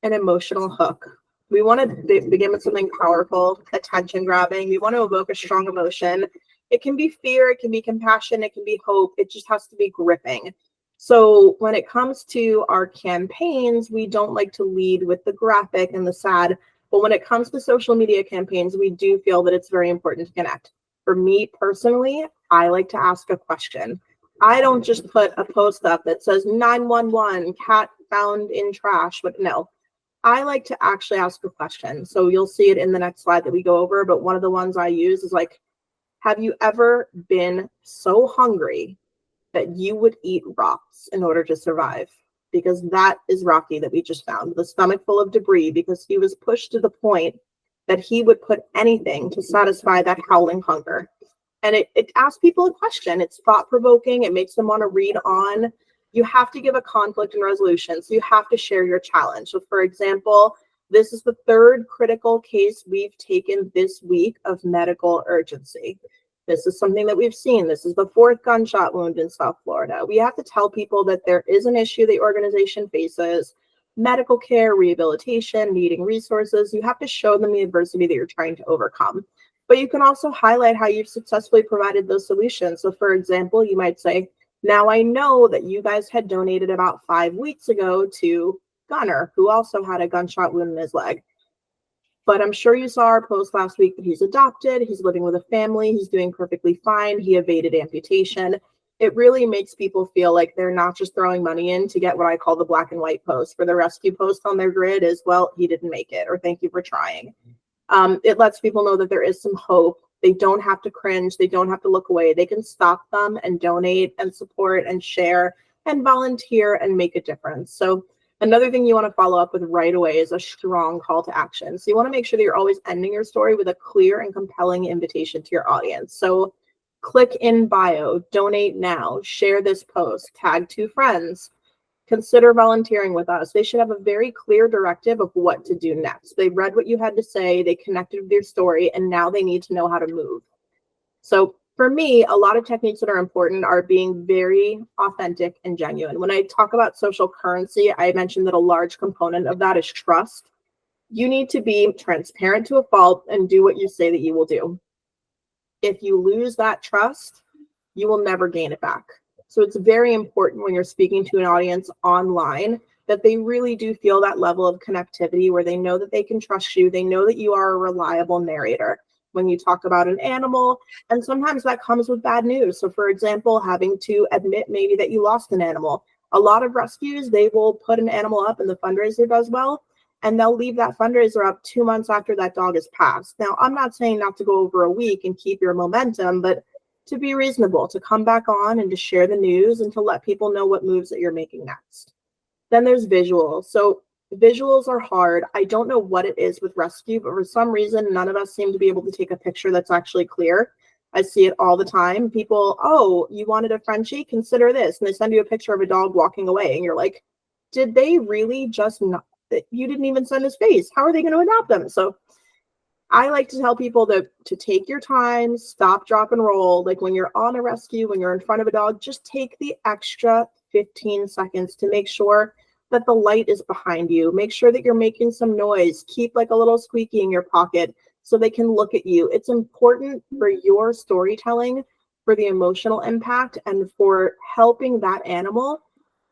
an emotional hook. We want to begin with something powerful, attention grabbing. We want to evoke a strong emotion. It can be fear, it can be compassion, it can be hope. It just has to be gripping. So when it comes to our campaigns, we don't like to lead with the graphic and the sad. But when it comes to social media campaigns, we do feel that it's very important to connect. For me personally, I like to ask a question. I don't just put a post up that says 911, cat found in trash, but no. I like to actually ask a question. So you'll see it in the next slide that we go over, but one of the ones I use is like, have you ever been so hungry that you would eat rocks in order to survive? Because that is Rocky that we just found, the stomach full of debris, because he was pushed to the point that he would put anything to satisfy that howling hunger. And it asks people a question. It's thought-provoking. It makes them want to read on. You have to give a conflict and resolution. So you have to share your challenge. So for example, this is the third critical case we've taken this week of medical urgency. This is something that we've seen. This is the fourth gunshot wound in South Florida. We have to tell people that there is an issue the organization faces, medical care, rehabilitation, needing resources. You have to show them the adversity that you're trying to overcome. But you can also highlight how you've successfully provided those solutions. So for example, you might say, Now, I know that you guys had donated about 5 weeks ago to Gunner, who also had a gunshot wound in his leg. But I'm sure you saw our post last week that he's adopted, he's living with a family, he's doing perfectly fine, he evaded amputation. It really makes people feel like they're not just throwing money in to get what I call the black and white post, where the rescue post on their grid is, well, he didn't make it, or thank you for trying. It lets people know that there is some hope. They don't have to cringe. They don't have to look away. They can stop them and donate and support and share and volunteer and make a difference. So another thing you want to follow up with right away is a strong call to action. So you want to make sure that you're always ending your story with a clear and compelling invitation to your audience. So click in bio, donate now, share this post, tag 2 friends, consider volunteering with us. They should have a very clear directive of what to do next. They read what you had to say, they connected with your story, and now they need to know how to move. So for me, a lot of techniques that are important are being very authentic and genuine. When I talk about social currency, I mentioned that a large component of that is trust. You need to be transparent to a fault and do what you say that you will do. If you lose that trust, you will never gain it back. So it's very important when you're speaking to an audience online that they really do feel that level of connectivity where they know that they can trust you. They know that you are a reliable narrator when you talk about an animal. And sometimes that comes with bad news. So for example, having to admit maybe that you lost an animal. A lot of rescues, they will put an animal up and the fundraiser does well, and they'll leave that fundraiser up 2 months after that dog is passed. Now, I'm not saying not to go over a week and keep your momentum, but to be reasonable, to come back on and to share the news and to let people know what moves that you're making next. Then there's visuals. So visuals are hard. I don't know what it is with rescue, but for some reason, none of us seem to be able to take a picture that's actually clear. I see it all the time. People, oh, you wanted a Frenchie? Consider this. And they send you a picture of a dog walking away. And you're like, did they really just not? You didn't even send his face. How are they going to adopt them? So I like to tell people that to take your time, stop, drop, and roll. Like when you're on a rescue, when you're in front of a dog, just take the extra 15 seconds to make sure that the light is behind you. Make sure that you're making some noise. Keep like a little squeaky in your pocket so they can look at you. It's important for your storytelling, for the emotional impact, and for helping that animal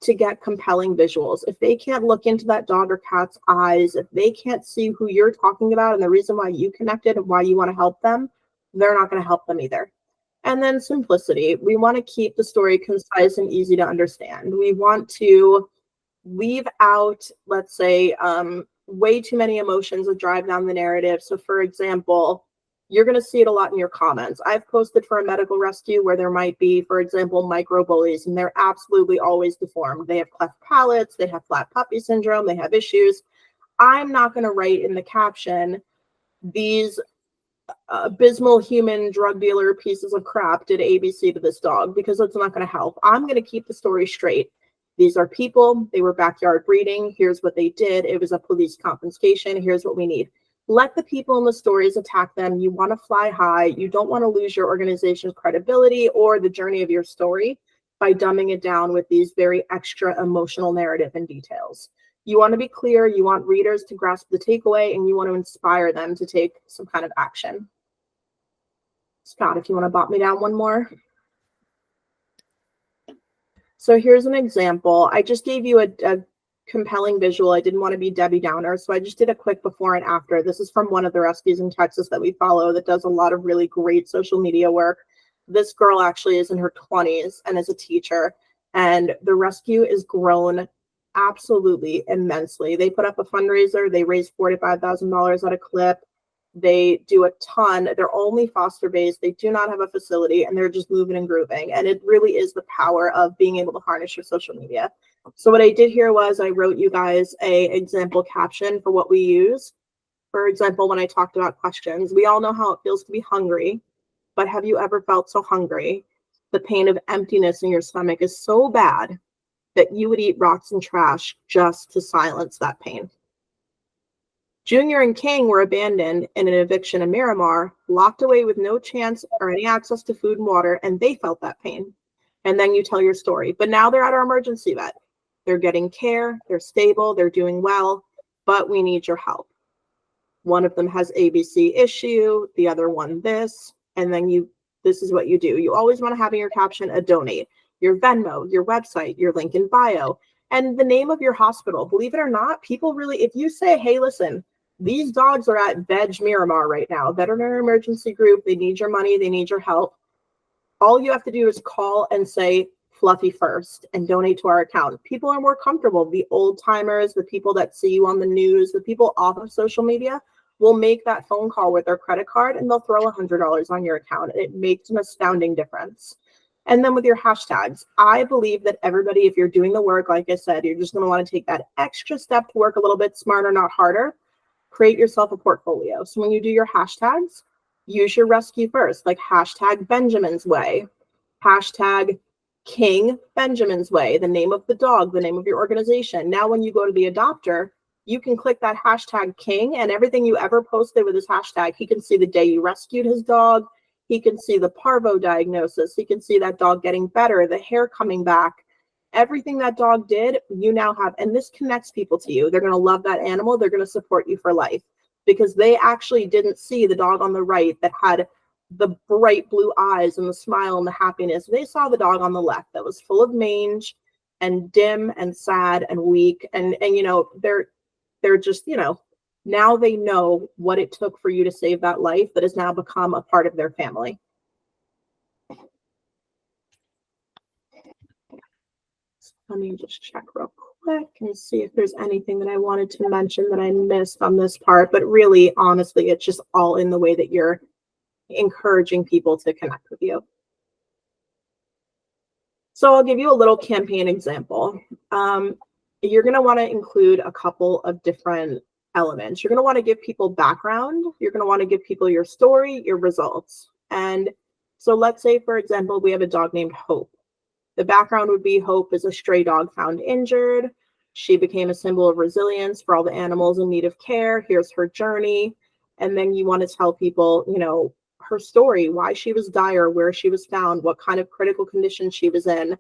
to get compelling visuals. If they can't look into that dog or cat's eyes, if they can't see who you're talking about and the reason why you connected and why you want to help them, they're not going to help them either. And then simplicity. We want to keep the story concise and easy to understand. We want to leave out, let's say, way too many emotions that drive down the narrative. So for example, you're going to see it a lot in your comments. I've posted for a medical rescue where there might be, for example, micro bullies, and they're absolutely always deformed. They have cleft palates, they have flat puppy syndrome, they have issues. I'm not going to write in the caption, these abysmal human drug dealer pieces of crap did ABC to this dog, because it's not going to help. I'm going to keep the story straight. These are people, they were backyard breeding, here's what they did, it was a police confiscation, here's what we need. Let the people in the stories attack them. You want to fly high. You don't want to lose your organization's credibility or the journey of your story by dumbing it down with these very extra emotional narrative and details. You want to be clear. You want readers to grasp the takeaway, and you want to inspire them to take some kind of action. Scott, if you want to bop me down one more. So here's an example. I just gave you a compelling visual. I didn't want to be Debbie Downer, so I just did a quick before and after. This is from one of the rescues in Texas that we follow that does a lot of really great social media work. This girl actually is in her 20s and is a teacher, and the rescue is grown absolutely immensely. They put up a fundraiser. They raised $45,000 at a clip. They do a ton. They're only foster based. They do not have a facility, and they're just moving and grooving. And it really is the power of being able to harness your social media. So what I did here was I wrote you guys a example caption for what we use. For example, when I talked about questions, we all know how it feels to be hungry, but have you ever felt so hungry? The pain of emptiness in your stomach is so bad that you would eat rocks and trash just to silence that pain. Junior and King were abandoned in an eviction in Miramar, locked away with no chance or any access to food and water, and they felt that pain. And then you tell your story. But now they're at our emergency vet. They're getting care, they're stable, they're doing well, but we need your help. One of them has ABC issue, the other one this, and then this is what you do. You always want to have in your caption a donate. your Venmo, your website, your link in bio, and the name of your hospital. Believe it or not, people really, if you say, hey, listen, these dogs are at Veg Miramar right now, veterinary emergency group, they need your money, they need your help. All you have to do is call and say Fluffy first and donate to our account. People are more comfortable. The old timers, the people that see you on the news, the people off of social media will make that phone call with their credit card and they'll throw $100 on your account. It makes an astounding difference. And then with your hashtags, I believe that everybody, if you're doing the work, like I said, you're just going to want to take that extra step to work a little bit smarter, not harder. Create yourself a portfolio. So when you do your hashtags, use your rescue first, like hashtag Benjamin's Way, hashtag King Benjamin's Way, the name of the dog, the name of your organization. Now, when you go to the adopter, you can click that hashtag King, and everything you ever posted with this hashtag, he can see the day you rescued his dog. He can see the parvo diagnosis. He can see that dog getting better, the hair coming back. Everything that dog did, you now have, and this connects people to you. They're going to love that animal. They're going to support you for life because they actually didn't see the dog on the right that had the bright blue eyes and the smile and the happiness. They saw the dog on the left that was full of mange and dim and sad and weak. And you know, they're just, you know, now they know what it took for you to save that life that has now become a part of their family. Let me just check real quick and see if there's anything that I wanted to mention that I missed on this part. But really, honestly, it's just all in the way that you're encouraging people to connect with you. So I'll give you a little campaign example. You're going to want to include a couple of different elements. You're going to want to give people background. You're going to want to give people your story, your results. And so let's say, for example, we have a dog named Hope. The background would be Hope is a stray dog found injured. She became a symbol of resilience for all the animals in need of care. Here's her journey. And then you want to tell people, you know, her story, why she was dire, where she was found, what kind of critical condition she was in,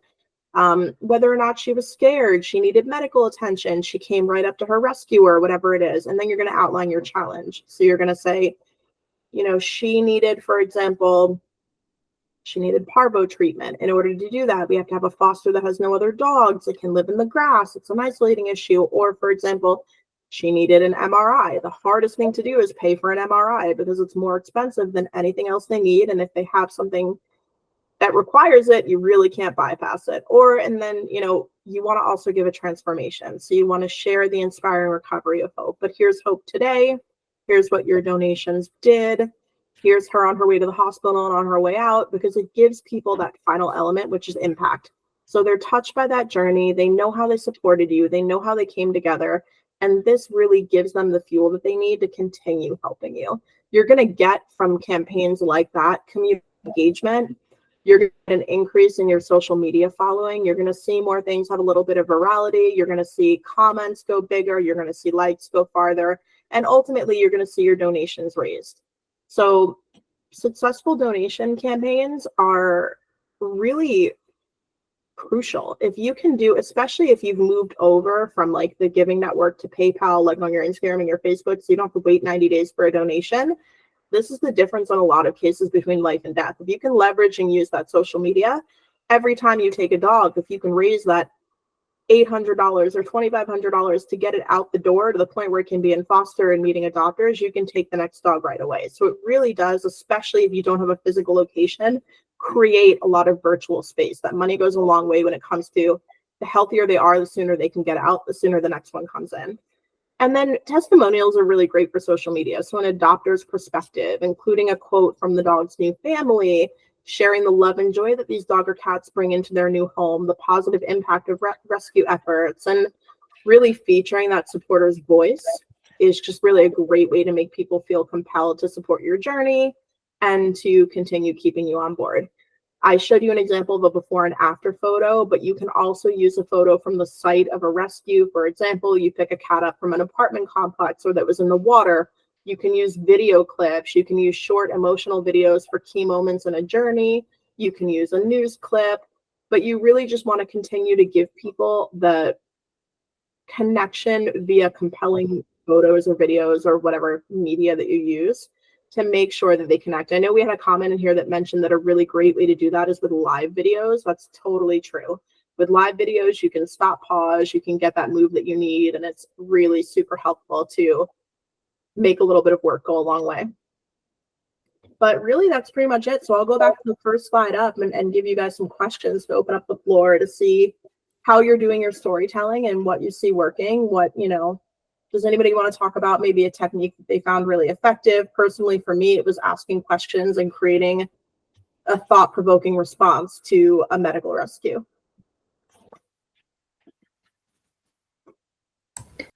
whether or not she was scared, she needed medical attention, she came right up to her rescuer, whatever it is. And then you're going to outline your challenge. So you're going to say, you know, she needed, for example, she needed parvo treatment. In order to do that, we have to have a foster that has no other dogs. It can live in the grass. It's an isolating issue. Or, for example, she needed an MRI. The hardest thing to do is pay for an MRI because it's more expensive than anything else they need. And if they have something that requires it, you really can't bypass it. Or, and then, you know, you want to also give a transformation. So you want to share the inspiring recovery of Hope. But here's Hope today. Here's what your donations did. Here's her on her way to the hospital and on her way out, because it gives people that final element, which is impact. So they're touched by that journey. They know how they supported you. They know how they came together. And this really gives them the fuel that they need to continue helping you. You're going to get from campaigns like that community engagement. You're going to get an increase in your social media following. You're going to see more things have a little bit of virality. You're going to see comments go bigger. You're going to see likes go farther. And ultimately, you're going to see your donations raised. So successful donation campaigns are really crucial. If you can do, especially if you've moved over from like the giving network to PayPal, like on your Instagram and your Facebook, so you don't have to wait 90 days for a donation. This is the difference in a lot of cases between life and death. If you can leverage and use that social media, every time you take a dog, if you can raise that $800 or $2,500 to get it out the door to the point where it can be in foster and meeting adopters, you can take the next dog right away. So it really does, especially if you don't have a physical location, create a lot of virtual space. That money goes a long way when it comes to the healthier they are, the sooner they can get out, the sooner the next one comes in. And then testimonials are really great for social media. So an adopter's perspective, including a quote from the dog's new family, sharing the love and joy that these dog or cats bring into their new home, the positive impact of rescue efforts, and really featuring that supporter's voice is just really a great way to make people feel compelled to support your journey and to continue keeping you on board. I showed you an example of a before and after photo, but you can also use a photo from the site of a rescue. For example, you pick a cat up from an apartment complex or that was in the water. You can use video clips. You can use short emotional videos for key moments in a journey. You can use a news clip, but you really just want to continue to give people the connection via compelling photos or videos or whatever media that you use. to make sure that they connect. I know we had a comment in here that mentioned that a really great way to do that is with live videos. That's totally true. With live videos, you can stop, pause, you can get that move that you need, and it's really super helpful to make a little bit of work go a long way. But really, that's pretty much it. So I'll go back to the first slide up and give you guys some questions to open up the floor to see how you're doing your storytelling and what you see working. What, does anybody want to talk about maybe a technique that they found really effective? Personally, for me, it was asking questions and creating a thought-provoking response to a medical rescue.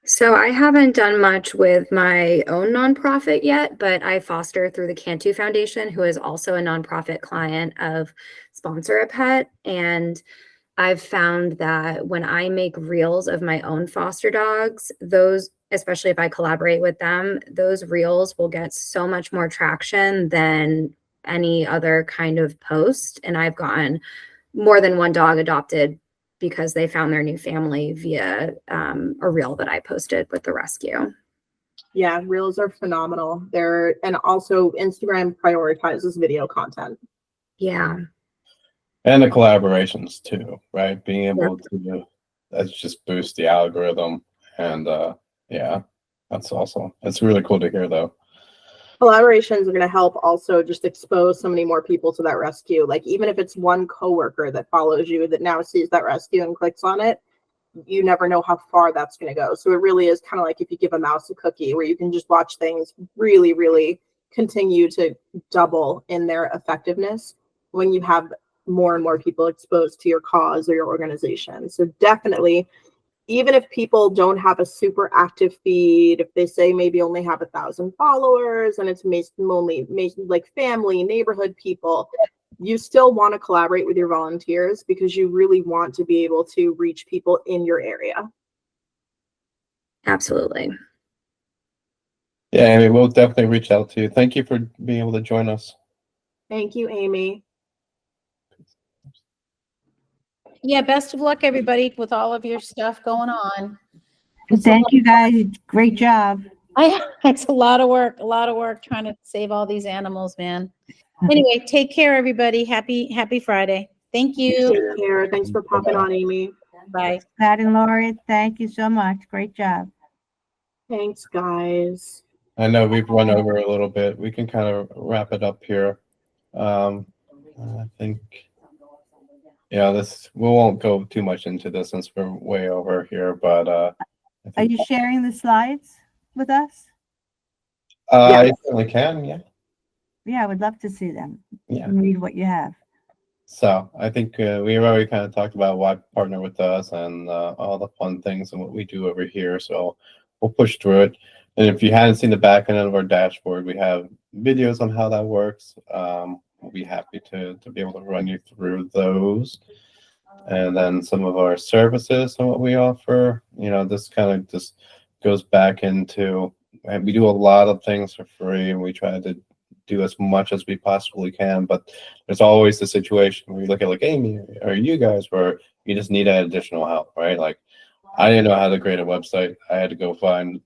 So I haven't done much with my own nonprofit yet, but I foster through the Cantu Foundation, who is also a nonprofit client of Sponsor a Pet. And I've found that when I make reels of my own foster dogs, those, especially if I collaborate with them, those reels will get so much more traction than any other kind of post. And I've gotten more than one dog adopted because they found their new family via a reel that I posted with the rescue. Yeah, reels are phenomenal. And also Instagram prioritizes video content. Yeah. And the collaborations too, right? Being able to that's just boost the algorithm. And yeah, that's awesome. It's really cool to hear though. Collaborations are going to help also just expose so many more people to that rescue. Like even if it's one coworker that follows you that now sees that rescue and clicks on it, you never know how far that's going to go. So it really is kind of like if you give a mouse a cookie where you can just watch things really, really continue to double in their effectiveness when you have more and more people exposed to your cause or your organization. So definitely, even if people don't have a super active feed, if they say maybe only have 1,000 followers and it's only like family, neighborhood people, you still want to collaborate with your volunteers because you really want to be able to reach people in your area. Absolutely. Yeah, Amy, we'll definitely reach out to you. Thank you for being able to join us. Thank you, Amy. Yeah, best of luck, everybody, with all of your stuff going on. Thank you guys. Great job. It's a lot of work trying to save all these animals, man. Anyway, take care, everybody. Happy Friday. Thank you. Take care. Thanks for popping on, Amy. Bye. Pat and Lori, thank you so much. Great job. Thanks, guys. I know we've run over a little bit. We can kind of wrap it up here. I think, yeah, we won't go too much into this since we're way over here, but Are you sharing the slides with us? I certainly can, yeah. Yeah, I would love to see them. Yeah. And read what you have. So I think we've already kind of talked about why partner with us and all the fun things and what we do over here. So we'll push through it. And if you hadn't seen the back end of our dashboard, we have videos on how that works. We'll be happy to be able to run you through those. And then some of our services and what we offer, this kind of just goes back into, and we do a lot of things for free and we try to do as much as we possibly can, but there's always the situation where you look at like Amy or you guys where you just need that additional help, right? Like I didn't know how to create a website. I had to go find,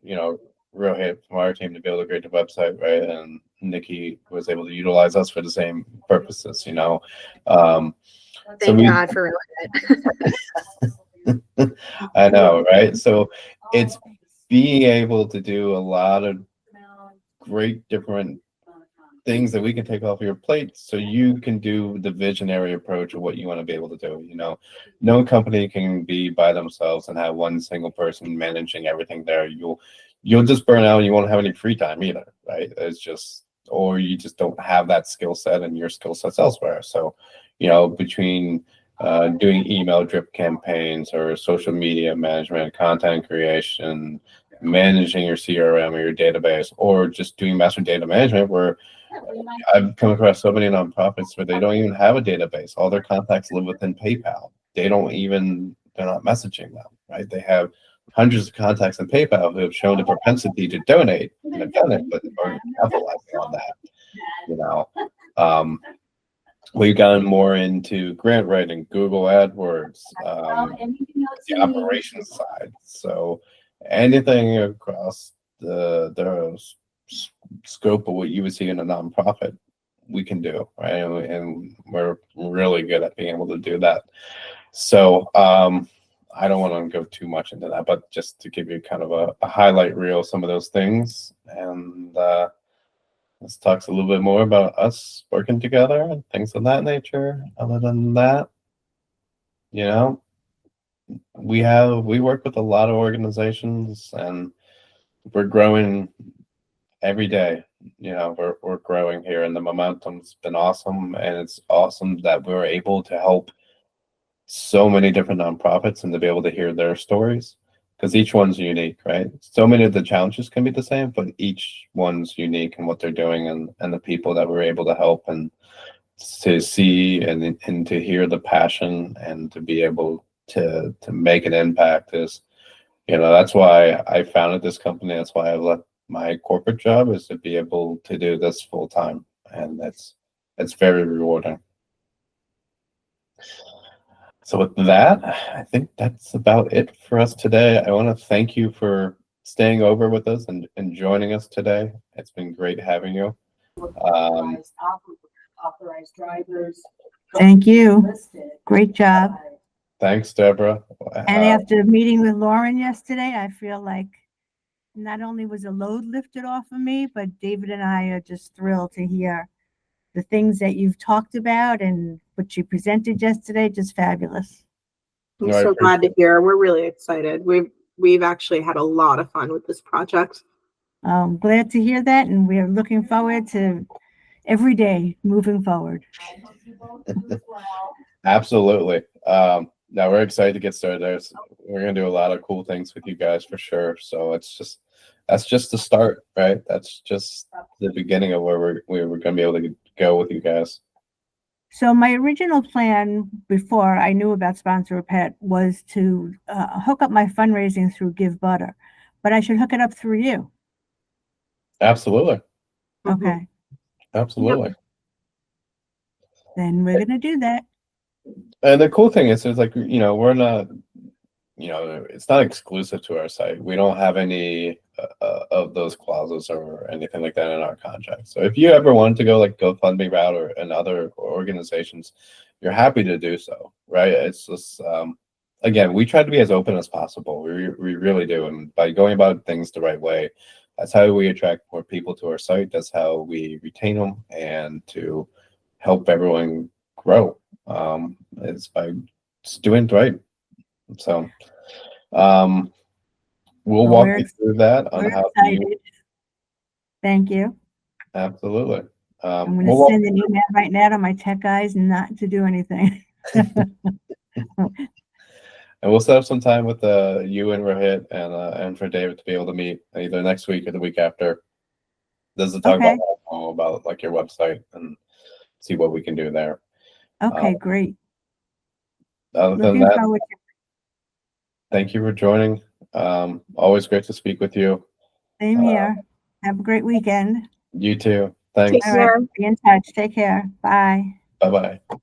real hit from our team to be able to create the website, right? And Nikki was able to utilize us for the same purposes, Thank God for it. I know, right? So it's being able to do a lot of great different things that we can take off your plate so you can do the visionary approach of what you want to be able to do. No company can be by themselves and have one single person managing everything there. You'll just burn out and you won't have any free time either, right? It's just, or you just don't have that skill set and your skill set's elsewhere. So, between doing email drip campaigns or social media management, content creation, managing your CRM or your database, or just doing master data management where I've come across so many nonprofits where they don't even have a database. All their contacts live within PayPal. They're not messaging them, right? They have hundreds of contacts in PayPal who have shown the propensity to donate and have done it, but aren't capitalizing on that. We've gotten more into grant writing, Google AdWords, the operations side. So anything across those scope of what you would see in a nonprofit, we can do, right? And we're really good at being able to do that. So I don't want to go too much into that, but just to give you kind of a highlight reel of some of those things. And this talks a little bit more about us working together and things of that nature. Other than that, you know, we work with a lot of organizations, and we're growing every day. You know, we're growing here, and the momentum's been awesome, and it's awesome that we're able to help so many different nonprofits and to be able to hear their stories, because each one's unique, right? So many of the challenges can be the same, but each one's unique in what they're doing, and the people that we're able to help, and to see and to hear the passion and to be able to make an impact is, you know, that's why I founded this company. That's why I left my corporate job, is to be able to do this full time, and it's very rewarding. So with that, I think that's about it for us today. I want to thank you for staying over with us and joining us today. It's been great having you. Authorized drivers. Thank you. Great job. Thanks, Deborah. And after meeting with Lauren yesterday, I feel like not only was a load lifted off of me, but David and I are just thrilled to hear the things that you've talked about and what you presented yesterday. Just fabulous. I'm No, I so glad to appreciate it. hear. We're really excited. We've actually had a lot of fun with this project. I'm glad to hear that, and we're looking forward to every day moving forward. Absolutely. Now we're excited to get started. We're gonna do a lot of cool things with you guys for sure. So that's just the start, right? That's just the beginning of where we're gonna be able to go with you guys. So my original plan before I knew about Sponsor a Pet was to hook up my fundraising through Give Butter, but I should hook it up through you. Absolutely. Mhm. Okay, Absolutely. then we're gonna do that. And the cool thing is, like, you know, we're not, you know, it's not exclusive to our site. We don't have any of those clauses or anything like that in our contract. So if you ever wanted to go like GoFundMe route or and other organizations, you're happy to do so, right? It's just, again, we try to be as open as possible. We really do. And by going about things the right way, that's how we attract more people to our site. That's how we retain them, and to help everyone grow. It's by just doing it right. So we'll Well, walk we're you through that on We're how to excited. use. Thank you. Absolutely. I'm We'll gonna walk send an email right now to my tech guys not to do anything. and we'll set up some time with you and Rohit and for David to be able to meet either next week or the week after. This is to talk Okay. about like your website and see what we can do there. Okay, great. Other than Looking that, forward to thank you for joining. Always great to speak with you. same here. Have a great weekend. You too. Thanks. Take All right, care. be in touch. Take care. Bye. Bye bye.